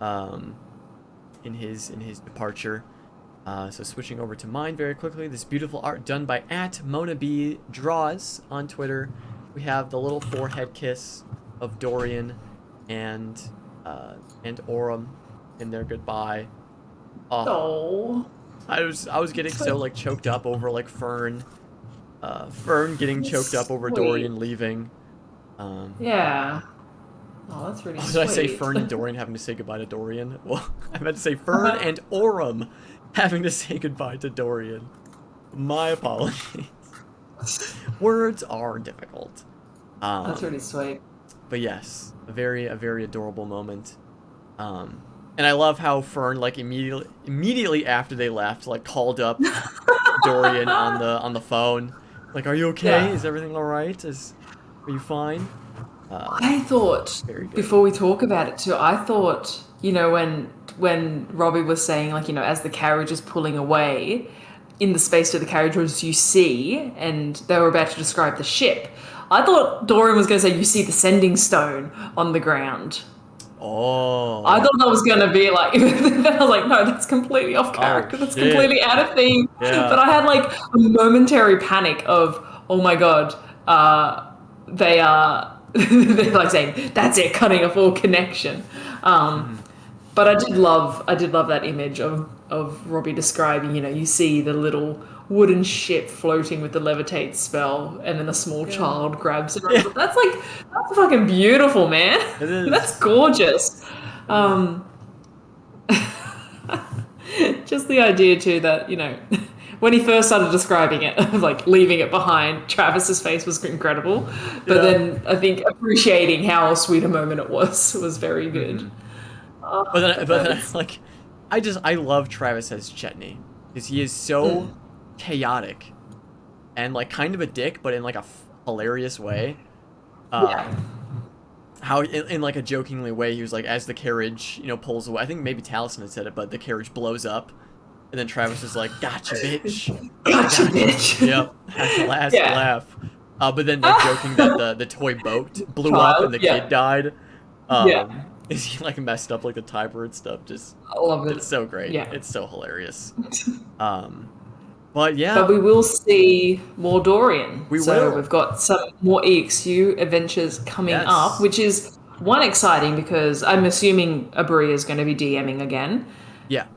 in his departure. So switching over to mine very quickly, this beautiful art done by @MonaBDraws on Twitter. We have the little forehead kiss of Dorian and Orem in their goodbye. Oh. I was getting so like choked up over like Fern getting choked up over Dorian leaving. Yeah. Oh, that's really sweet. Did I say Fern and Dorian having to say goodbye to Dorian? Well, I meant to say Fern and Orem having to say goodbye to Dorian. My apologies. Words are difficult. That's really sweet. But yes, a very adorable moment. And I love how Fern like immediately after they left like called up Dorian on the phone. Like, are you okay? Yeah. Is everything all right? Are you fine? I thought, before we talk about it too, I thought, when Robbie was saying, like, as the carriage is pulling away, in the space where the carriage was, you see, and they were about to describe the ship, I thought Dorian was going to say, you see the sending stone on the ground. Oh. I thought that was going to be like, then I was like, no, that's completely off character. That's completely out of theme. Yeah. But I had like a momentary panic of, oh my God, they are... they're like saying that's it, cutting off all connection. But I did love that image of Robbie describing, you see the little wooden ship floating with the levitate spell, and then a small child grabs it. Yeah. That's fucking beautiful, man. It is. That's gorgeous. Just the idea too that when he first started describing it, like leaving it behind, Travis's face was incredible. But then I think appreciating how sweet a moment it was very good. Mm-hmm. But then like, I love Travis as Chetney because he is so chaotic and like kind of a dick, but in like a hilarious way. How in like a jokingly way he was like, as the carriage pulls away. I think maybe Taliesin had said it, but the carriage blows up. And then Travis is like, gotcha, bitch. Gotcha, bitch. Yep. Has the last laugh. But then like joking that the toy boat blew up and the kid died. Is he like messed up like the timer and stuff? Just I love it. It's so great. Yeah. It's so hilarious. But we will see more Dorian. We so will. We've got some more EXU adventures coming up, which is one exciting because I'm assuming Abria is going to be DMing again. Yeah.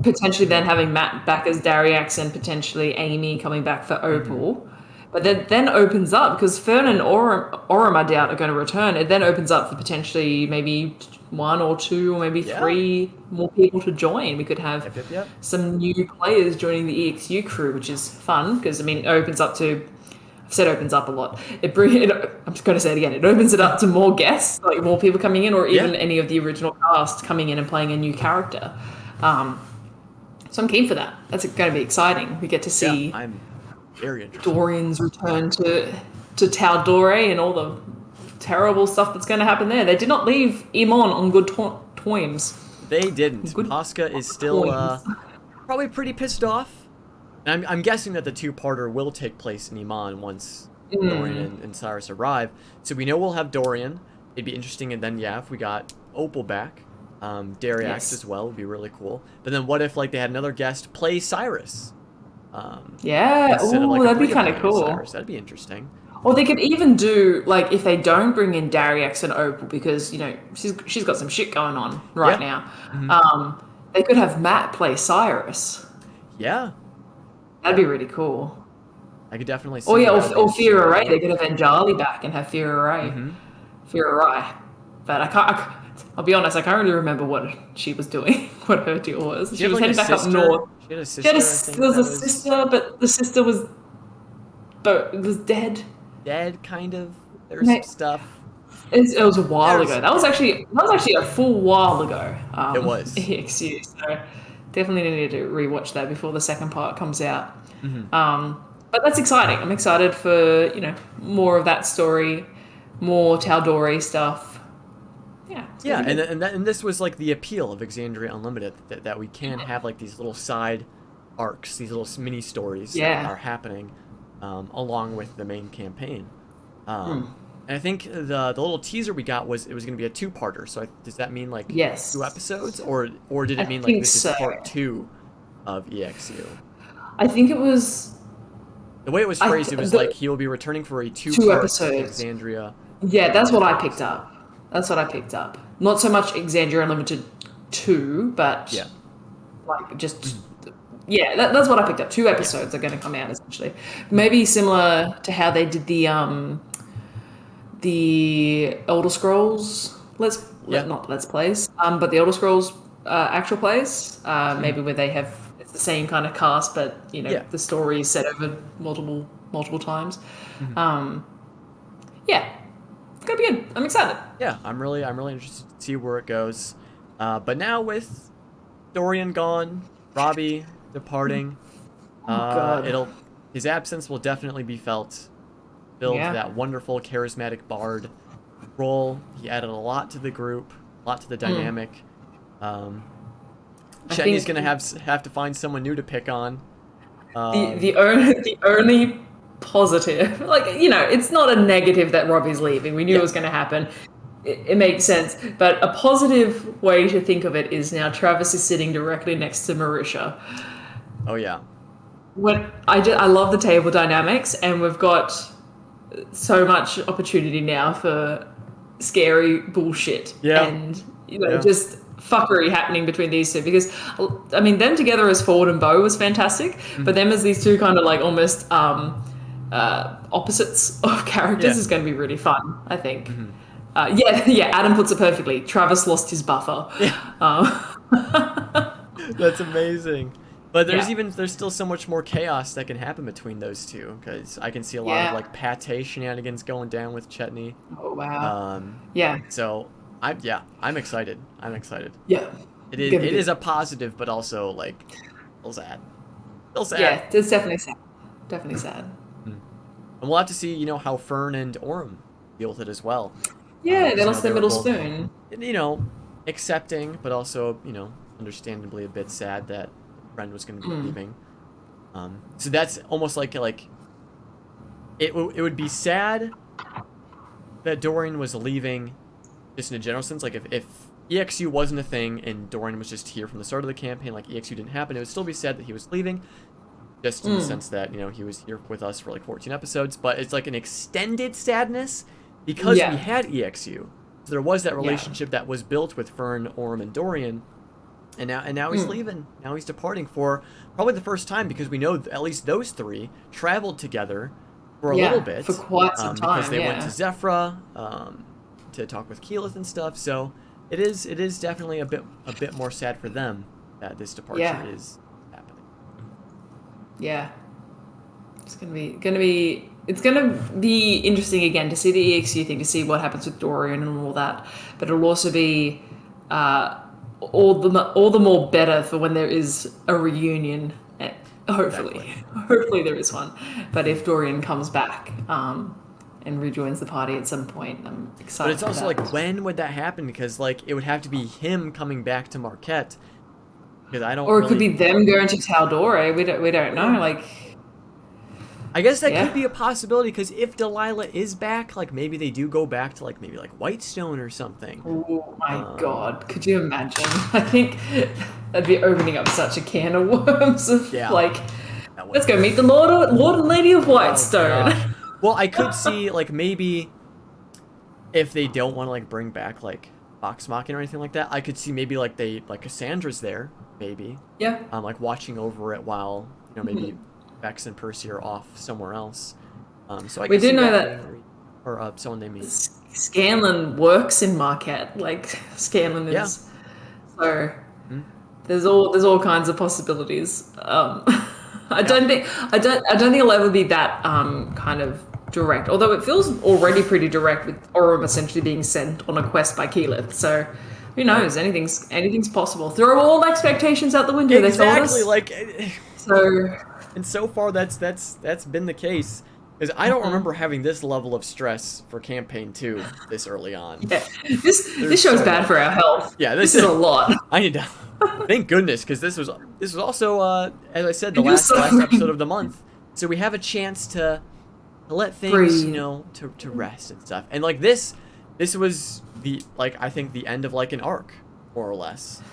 Potentially then having Matt back as Dariax and potentially Amy coming back for Opal. But then opens up, because Fern and Orem, I doubt, are going to return. It then opens up for potentially maybe one or two or maybe three more people to join. We could have some new players joining the EXU crew, which is fun because, I mean, it opens up to... I've said opens up a lot. I'm just going to say it again. It opens it up to more guests, like more people coming in, or even any of the original cast coming in and playing a new character. So I'm keen for that. That's going to be exciting. We get to see I'm very interested. Dorian's return to Taldore and all the terrible stuff that's going to happen there. They did not leave Oman on good terms. They didn't. Pasca is still probably pretty pissed off. And I'm guessing that the two-parter will take place in Oman once Dorian and Cyrus arrive. So we know we'll have Dorian. It'd be interesting, and then if we got Opal back, Dariax as well would be really cool. But then what if they had another guest play Cyrus? That'd be kind of cool. Cyrus. That'd be interesting. Or they could even do, if they don't bring in Dariax and Opal, because she's got some shit going on right now. Mm-hmm. They could have Matt play Cyrus. Yeah. That'd be really cool. I could definitely see. Or Fira Ray. They could have Anjali back and have Fira Ray. Mm-hmm. Fira Ray. But I'll be honest, I can't really remember what she was doing, what her deal was. She was heading back up north. She had a sister. There was a sister, but the sister was dead. Dead, kind of. There was some stuff. It was a while ago. That was actually a full while ago. It was. EXU. So definitely need to rewatch that before the second part comes out. Mm-hmm. But that's exciting. I'm excited for more of that story, more Taldore stuff. Yeah, and this was the appeal of Exandria Unlimited, that we can have these little side arcs, these little mini stories that are happening along with the main campaign. And I think the little teaser we got was it was going to be a two-parter. So does that mean 2 episodes, or did it mean this is part 2 of EXU? I think it was. The way it was phrased, it was he will be returning for a 2-part Exandria. Yeah, that's what I picked up. Not so much Exandria Unlimited 2, but that's what I picked up. 2 episodes are going to come out essentially. Maybe similar to how they did the Elder Scrolls not Let's Plays, but the Elder Scrolls actual plays. Maybe where they have it's the same kind of cast, but the story is set over multiple times. Mm-hmm. It's gonna be good. I'm excited. Yeah, I'm really interested to see where it goes. But now with Dorian gone, Robbie departing, his absence will definitely be felt. Build that wonderful charismatic bard role. He added a lot to the group, a lot to the dynamic. Chetney's gonna have to find someone new to pick on. The only positive, it's not a negative that Robbie's leaving. We knew it was going to happen. It makes sense, but a positive way to think of it is now Travis is sitting directly next to Marisha. Oh yeah. When I love the table dynamics, and we've got so much opportunity now for scary bullshit and just fuckery happening between these two, because I mean them together as Ford and Bo was fantastic, but them as these two kind of almost opposites of characters is going to be really fun, I think. Adam puts it perfectly. Travis lost his buffer. That's amazing. But there's still so much more chaos that can happen between those two, because I can see a lot of pate shenanigans going down with Chetney. Oh wow. So I'm excited. Yeah. It is a positive, but also still sad. Yeah, it's definitely sad. Definitely sad. And we'll have to see, how Fern and Orem deal with it as well. Yeah, they lost their middle spoon. Accepting, but also, understandably a bit sad that a friend was going to be leaving. So that's almost like it would be sad that Dorian was leaving, just in a general sense. If EXU wasn't a thing and Dorian was just here from the start of the campaign, EXU didn't happen, it would still be sad that he was leaving. Just in the sense that, he was here with us for 14 episodes, but it's an extended sadness because we had EXU. So there was that relationship that was built with Fern, Orem, and Dorian, and now he's leaving. Now he's departing for probably the first time, because we know at least those 3 traveled together for a little bit. For quite some time, because they went to Zephyra to talk with Keyleth and stuff. So it is definitely a bit more sad for them that this departure is happening. Yeah. It's gonna be interesting again to see the EXU thing, to see what happens with Dorian and all that. But it'll also be all the more better for when there is a reunion. Hopefully there is one. But if Dorian comes back and rejoins the party at some point, I'm excited. But it's also like, when would that happen? Because like it would have to be him coming back to Marquette. Because I don't. Or it could be them going to Taldore. We don't know. Like, I guess that could be a possibility, because if Delilah is back, like maybe they do go back to like maybe like Whitestone or something. Oh my god, could you imagine? I think that'd be opening up such a can of worms of like, let's go meet the Lord and Lady of Whitestone. Oh, well, I could see like maybe if they don't want to like bring back like Vox Machina or anything like that, I could see maybe like Cassandra's there, maybe. Yeah. Like watching over it while maybe Vex and Percy are off somewhere else. So I we do know that or someone they meet. Scanlan works in Marquette. Like Scanlan is so. There's all kinds of possibilities. I don't think it'll ever be that kind of direct. Although it feels already pretty direct, with Orym essentially being sent on a quest by Keyleth. So who knows? Anything's possible. Throw all expectations out the window. Exactly. So. And so far, that's been the case. Because I don't remember having this level of stress for campaign 2 this early on. Yeah, this show's bad for our health. Yeah, this is a lot. I need to. Thank goodness, because this was also as I said, the last episode of the month. So we have a chance to let things to rest and stuff. And like this was I think the end of like an arc, more or less.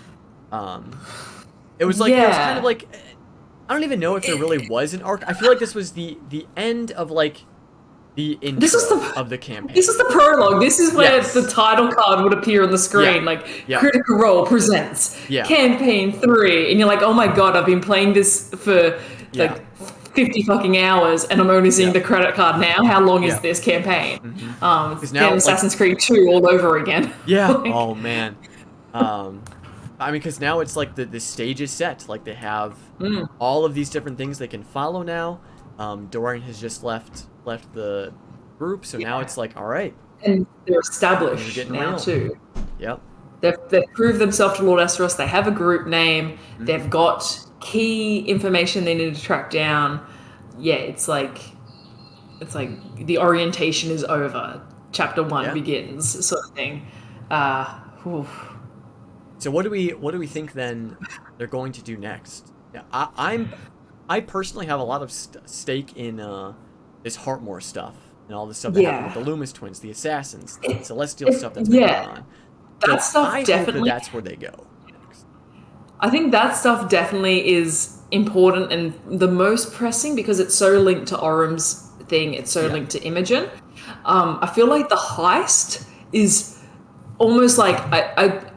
It was like it was kind of like. I don't even know if there really was an arc. I feel like this was the end of like the intro of the campaign. This is the prologue. This is where the title card would appear on the screen. Critical Role presents campaign 3, and you're like, oh my god, I've been playing this for like 50 fucking hours, and I'm only seeing the credit card now. How long is this campaign? It's now Assassin's Creed 2 all over again. Yeah. Oh man. I mean, because now it's like the stage is set. Like they have all of these different things they can follow now. Dorian has just left the group, so now it's like, all right. And they're established now too. Yep. They've proved themselves to Lord Estrus. They have a group name. They've got key information they need to track down. Yeah, it's like the orientation is over. Chapter 1 begins, sort of thing. So what do we think then they're going to do next? Yeah, I personally have a lot of stake in this Heartmore stuff and all the stuff that happened with the Loomis twins, the assassins, the Celestial stuff that's been going on. That stuff definitely. Hope that's where they go next. I think that stuff definitely is important and the most pressing, because it's so linked to Orym's thing. It's so linked to Imogen. I feel like the heist is almost like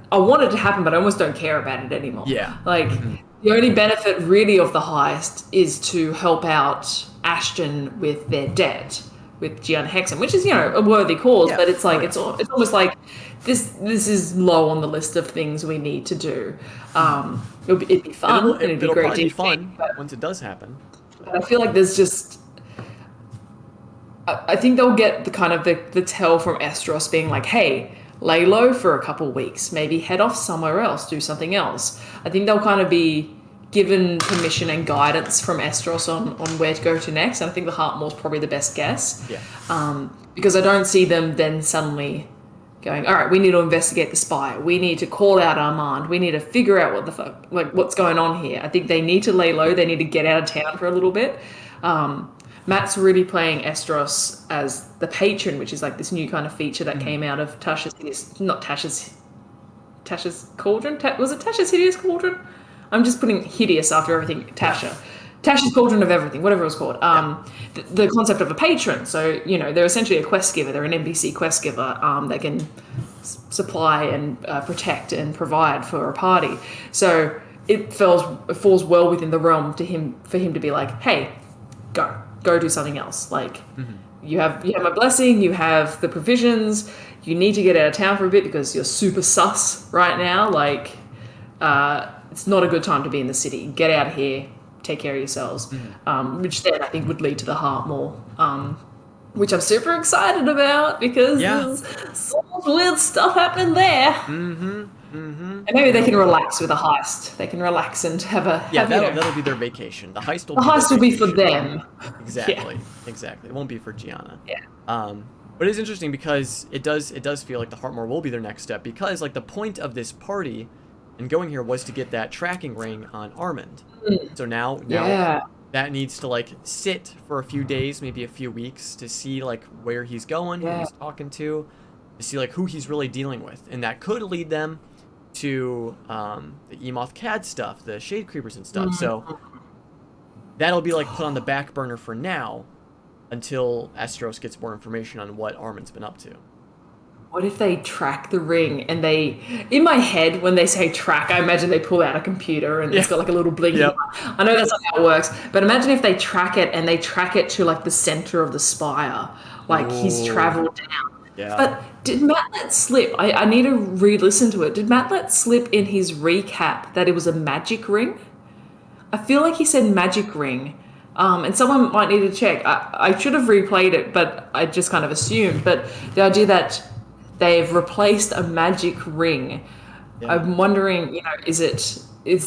I want it to happen, but I almost don't care about it anymore. Yeah. Like, the only benefit really of the heist is to help out Ashton with their debt, with Gianna Hexam, which is, a worthy cause, but it's like, it's almost like this is low on the list of things we need to do. It'd be fun, and it'd be great to be fun once it does happen. But I feel like there's just... I think they'll get the kind of the tell from Estrus being like, hey, lay low for a couple weeks, maybe head off somewhere else, do something else. I think they'll kind of be given permission and guidance from Estrus on where to go to next. And I think the Heartmore's probably the best guess. Yeah. Because I don't see them then suddenly going, all right, we need to investigate the spy. We need to call out Armand. We need to figure out what's going on here. I think they need to lay low. They need to get out of town for a little bit. Matt's really playing Estrus as the patron, which is like this new kind of feature that came out of Tasha's Cauldron? Was it Tasha's Hideous Cauldron? I'm just putting hideous after everything. Tasha's Cauldron of Everything, whatever it was called. The concept of a patron. So, they're essentially a quest giver. They're an NPC quest giver that can supply and protect and provide for a party. So it falls well within the realm for him to be like, hey, go. go do something else. Like, you have my blessing, you have the provisions, you need to get out of town for a bit because you're super sus right now. Like, it's not a good time to be in the city. Get out of here, take care of yourselves. Which then I think would lead to the heart more. Which I'm super excited about because there's so much weird stuff happening there. And maybe they can relax with a heist. They can relax and have a that'll be their vacation. The heist will be for them. Exactly. It won't be for Gianna. But it's interesting because it does feel like the Heartmore will be their next step, because like the point of this party and going here was to get that tracking ring on Armand. So now that needs to like sit for a few days, maybe a few weeks, to see like where he's going, who he's talking to see like who he's really dealing with, and that could lead them to the Emoth Cad stuff, the Shade Creepers and stuff. So that'll be like put on the back burner for now until Estrus gets more information on what Armand's been up to. What if they track the ring and in my head, when they say track, I imagine they pull out a computer and it's got like a little blinky. I know that's not how it works, but imagine if they track it and they track it to like the center of the spire, like he's traveled down. But did Matt let slip? I need to re-listen to it. Did Matt let slip in his recap that it was a magic ring? I feel like he said magic ring. And someone might need to check. I should have replayed it, but I just kind of assumed. But the idea that they've replaced a magic ring, I'm wondering, is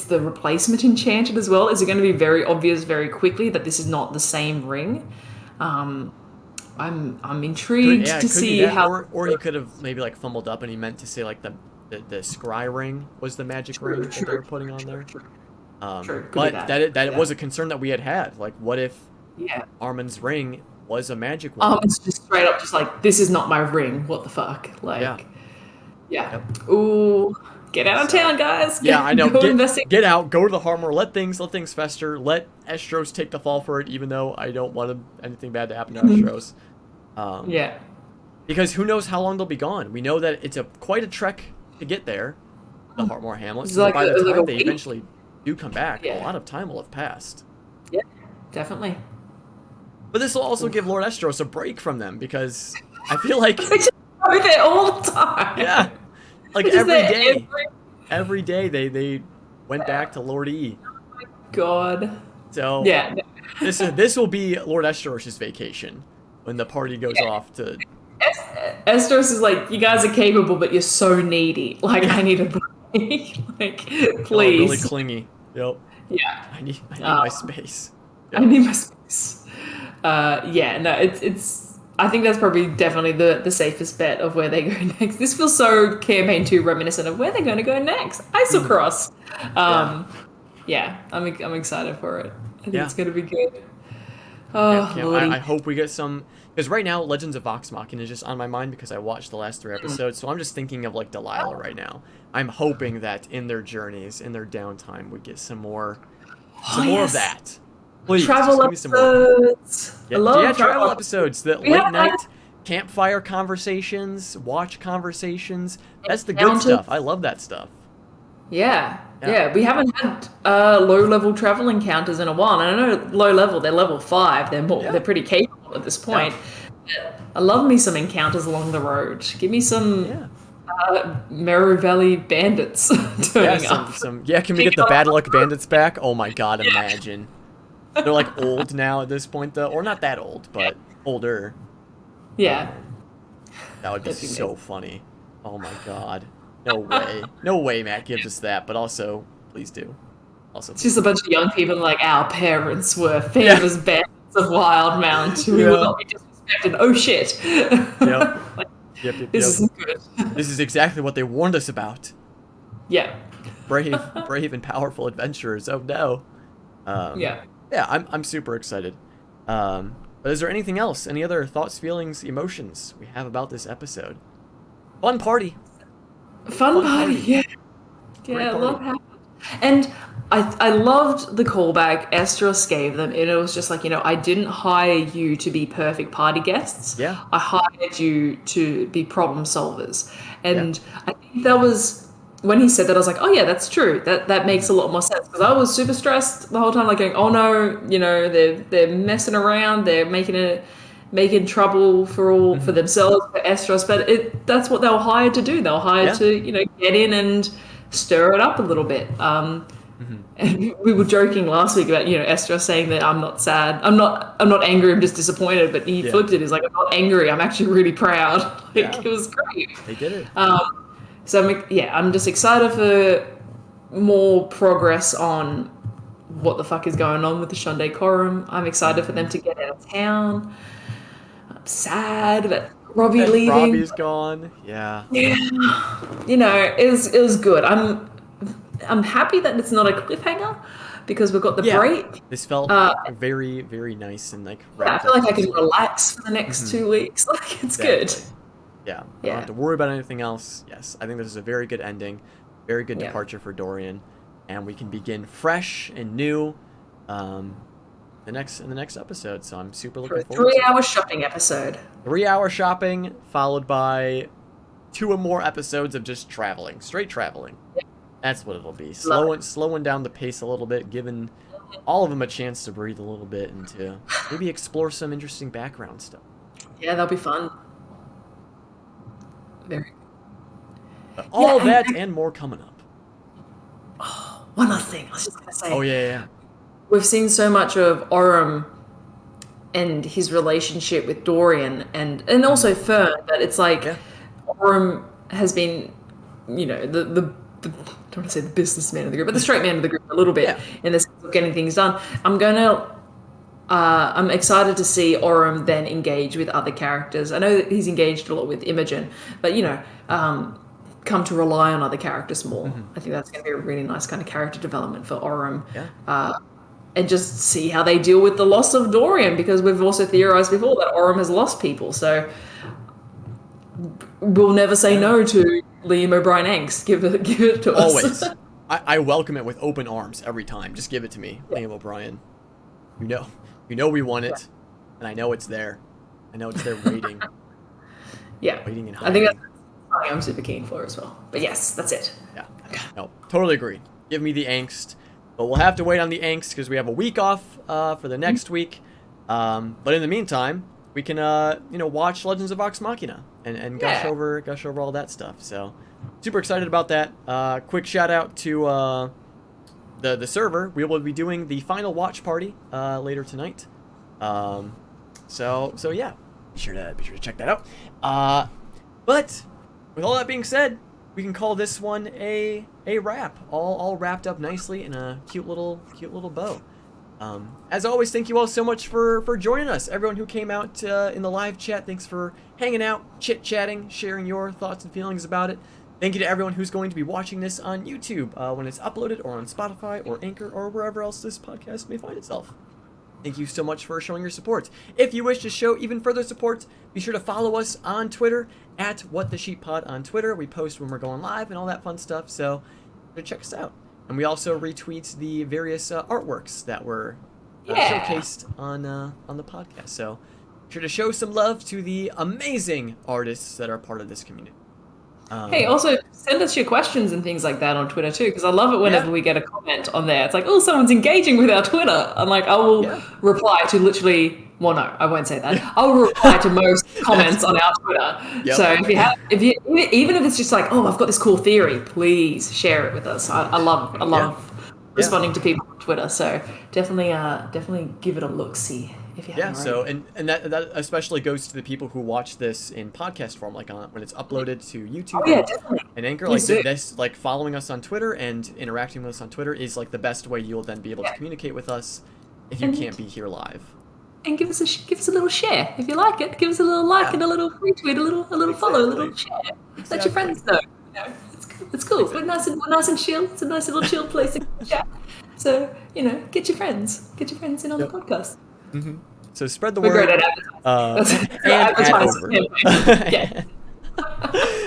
the replacement enchanted as well? Is it going to be very obvious very quickly that this is not the same ring? I'm intrigued to see how. Or he could have maybe like fumbled up and he meant to say like the scry ring was the magic ring that they were putting on there. But that was a concern that we had. Like, what if Armand's ring was a magic one? It's just straight up, just like, this is not my ring. What the fuck? Like, Ooh, get out of town, guys. I know. Get out. Go to the Heartmore. Let things fester. Let Estrus take the fall for it, even though I don't want anything bad to happen to Estrus. Because who knows how long they'll be gone. We know that it's quite a trek to get there, the Heartmore Hamlet. So by the time they eventually do come back, a lot of time will have passed. Yeah, definitely. But this will also give Lord Estrus a break from them, because I feel like they just go there all the time. Yeah, like every day they went back to Lord E. Oh my god. So this will be Lord Estrus's vacation when the party goes off to. Estrus is like, you guys are capable, but you're so needy. Like, I need a break. Like, please. Really clingy. Yep. Yeah. I need my space. Yep. I need my space. It's. I think that's probably definitely the safest bet of where they go next. This feels so campaign 2 reminiscent of where they're going to go next. Isocross. I'm excited for it. I think it's going to be good. I hope we get some, because right now Legends of Vox Machina is just on my mind because I watched the last 3 episodes, so I'm just thinking of like Delilah right now. I'm hoping that in their journeys, in their downtime, we get some more of that. Please, travel episodes. Travel episodes. The late night campfire conversations, watch conversations. That's the good stuff. I love that stuff. Yeah. We haven't had low-level travel encounters in a while. And I know low-level, they're level 5. They're pretty capable at this point. Yeah. I love me some encounters along the road. Give me some Merrow Valley bandits turning up. Can we get the Bad Luck Bandits back? Oh my god, imagine. They're like old now at this point, though. Or not that old, but older. Yeah. That would be so funny. Oh my god. No way. No way Matt gives us that, but also, please do. It's just a bunch of young people like, our parents were famous bandits of Wildmount. We will not be disrespected. Oh shit. Yep. This isn't good. This is exactly what they warned us about. Yeah. Brave and powerful adventurers. Oh no. I'm super excited. But is there anything else? Any other thoughts, feelings, emotions we have about this episode? Fun party. Fun party. Yeah, a lot happened. And I loved the callback Estrus gave them, and it was just like, I didn't hire you to be perfect party guests. I hired you to be problem solvers. And I think that was when he said that, I was like, oh yeah, that's true. That makes a lot more sense, because I was super stressed the whole time, like going, oh no, they're messing around, they're making trouble for themselves, for Estrus, but that's what they were hired to do. They were hired to get in and stir it up a little bit. And we were joking last week about Estrus saying that I'm not sad, I'm not angry, I'm just disappointed. But he flipped it. He's like, I'm not angry, I'm actually really proud. It was great. They did it. So I'm just excited for more progress on what the fuck is going on with the Shunde Quorum. I'm excited for them to get out of town. I'm sad that Robbie leaving. Robbie's gone. Yeah. It was good. I'm happy that it's not a cliffhanger, because we've got the break. This felt very, very nice and like. I feel like I can relax for the next 2 weeks. Like, it's good. Yeah. Don't have to worry about anything else. Yes, I think this is a very good ending, very good departure for Dorian, and we can begin fresh and new, in the next episode. So I'm super looking forward. 3-hour shopping episode. 3-hour shopping followed by 2 or more episodes of just traveling, straight traveling. Yeah. That's what it'll be. Slowing down the pace a little bit, giving all of them a chance to breathe a little bit and to maybe explore some interesting background stuff. Yeah, that'll be fun. Very. But all that and more coming up. Oh, one other thing I was just going to say. Oh, yeah. We've seen so much of Orym and his relationship with Dorian and also Fern, that it's like Orym has been, the I don't want to say the businessman of the group, but the straight man of the group a little bit in the sense of getting things done. I'm excited to see Orym then engage with other characters. I know that he's engaged a lot with Imogen, but come to rely on other characters more. I think that's going to be a really nice kind of character development for Orym. And just see how they deal with the loss of Dorian, because we've also theorized before that Orym has lost people. So we'll never say no to Liam O'Brien angst. Give it to us. Always. I welcome it with open arms every time. Just give it to me, Liam O'Brien. You know we want it, and I know it's there. I know it's there waiting. Waiting and hiding. I think that's something I'm super keen for as well. But yes, that's it. Yeah. No, totally agree. Give me the angst. But we'll have to wait on the angst because we have a week off for the next week. But in the meantime, we can watch Legends of Vox Machina and gush over all that stuff. So super excited about that. Quick shout out to the server. We will be doing the final watch party later tonight. So yeah, be sure to check that out. But with all that being said, we can call this one a wrap. All wrapped up nicely in a cute little bow. As always, thank you all so much for joining us. Everyone who came out in the live chat, thanks for hanging out, chit-chatting, sharing your thoughts and feelings about it. Thank you to everyone who's going to be watching this on YouTube when it's uploaded, or on Spotify or Anchor or wherever else this podcast may find itself. Thank you so much for showing your support. If you wish to show even further support, be sure to follow us on Twitter at WhatTheSheepPod on Twitter. We post when we're going live and all that fun stuff, so check us out. And we also retweet the various artworks that were showcased on the podcast. So be sure to show some love to the amazing artists that are part of this community. Hey, also send us your questions and things like that on Twitter too, because I love it whenever we get a comment on there. It's like, oh, someone's engaging with our Twitter. I'm like, I will reply to literally. Well, no, I won't say that. I'll reply to most comments on our Twitter. So if you even if it's just like, oh, I've got this cool theory, please share it with us. I love responding to people on Twitter. So definitely give it a look. See. So and that especially goes to the people who watch this in podcast form, like when it's uploaded to YouTube and Anchor. Like this, like following us on Twitter and interacting with us on Twitter is like the best way you'll then be able to communicate with us if you can't be here live. And give us a little share if you like it. Give us a little like and a little retweet, a little follow, a little share. Let your friends know. It's cool. We're nice and chill. It's a nice little chill place to chat. So get your friends in on the podcast. Mm-hmm. So spread the word. We're great at advertising.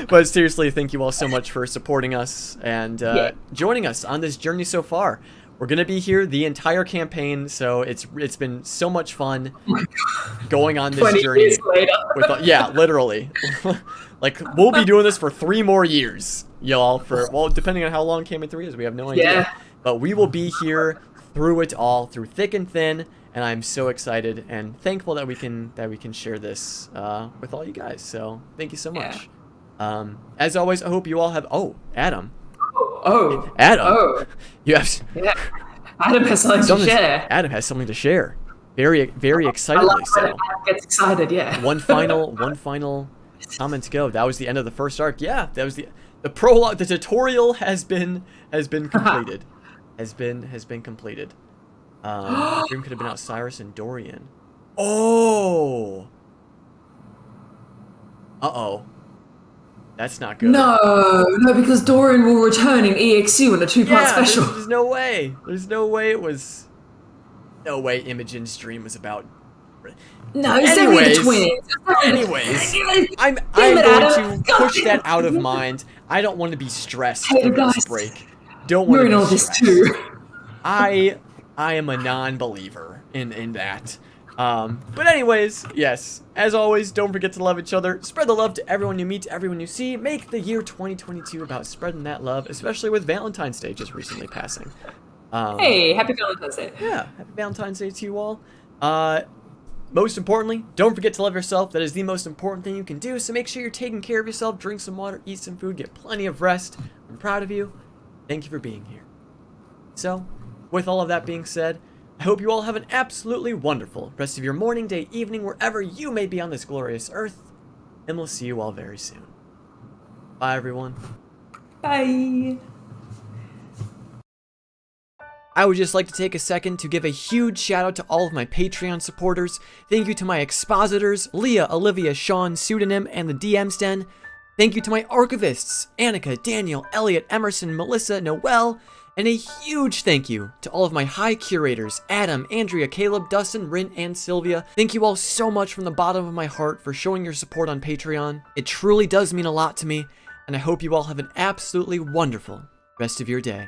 But seriously, thank you all so much for supporting us and joining us on this journey so far. We're gonna be here the entire campaign, so it's been so much fun going on this 20 journey. years later. Yeah, literally. Like, we'll be doing this for 3 more years, y'all. Well, depending on how long Campaign 3 is, we have no idea. Yeah. But we will be here through it all, through thick and thin, and I'm so excited and thankful that we can share this with all you guys. So thank you so much. As always, I hope you all have. Oh, Adam. Adam. You have. Yeah. Adam has something to share. Adam has something to share. Very excitedly I love so. when Adam gets excited. Yeah. One final comment to go. That was the end of the first arc. Yeah, that was the prologue. The tutorial has been completed. has been completed. The dream could have been out Cyrus and Dorian. Oh. Uh-oh. That's not good. No, because Dorian will return in EXU in a 2-part special. There's no way. There's no way it was. No way Imogen's dream was about. No, it's definitely the twins. Anyways, I'm going to push that out of mind. I don't want to be stressed through this break. Don't want to be all this too. I am a non-believer in that. But anyways, yes, as always, don't forget to love each other. Spread the love to everyone you meet, to everyone you see. Make the year 2022 about spreading that love, especially with Valentine's Day just recently passing. Hey, happy Valentine's Day. Yeah, happy Valentine's Day to you all. Most importantly, don't forget to love yourself. That is the most important thing you can do. So make sure you're taking care of yourself. Drink some water, eat some food, get plenty of rest. I'm proud of you. Thank you for being here. So, with all of that being said, I hope you all have an absolutely wonderful rest of your morning, day, evening, wherever you may be on this glorious earth. And we'll see you all very soon. Bye, everyone. Bye. I would just like to take a second to give a huge shout out to all of my Patreon supporters. Thank you to my expositors, Leah, Olivia, Sean, Pseudonym, and the DM's Den. Thank you to my archivists, Annika, Daniel, Elliot, Emerson, Melissa, Noel, and a huge thank you to all of my high curators, Adam, Andrea, Caleb, Dustin, Rin, and Sylvia. Thank you all so much from the bottom of my heart for showing your support on Patreon. It truly does mean a lot to me, and I hope you all have an absolutely wonderful rest of your day.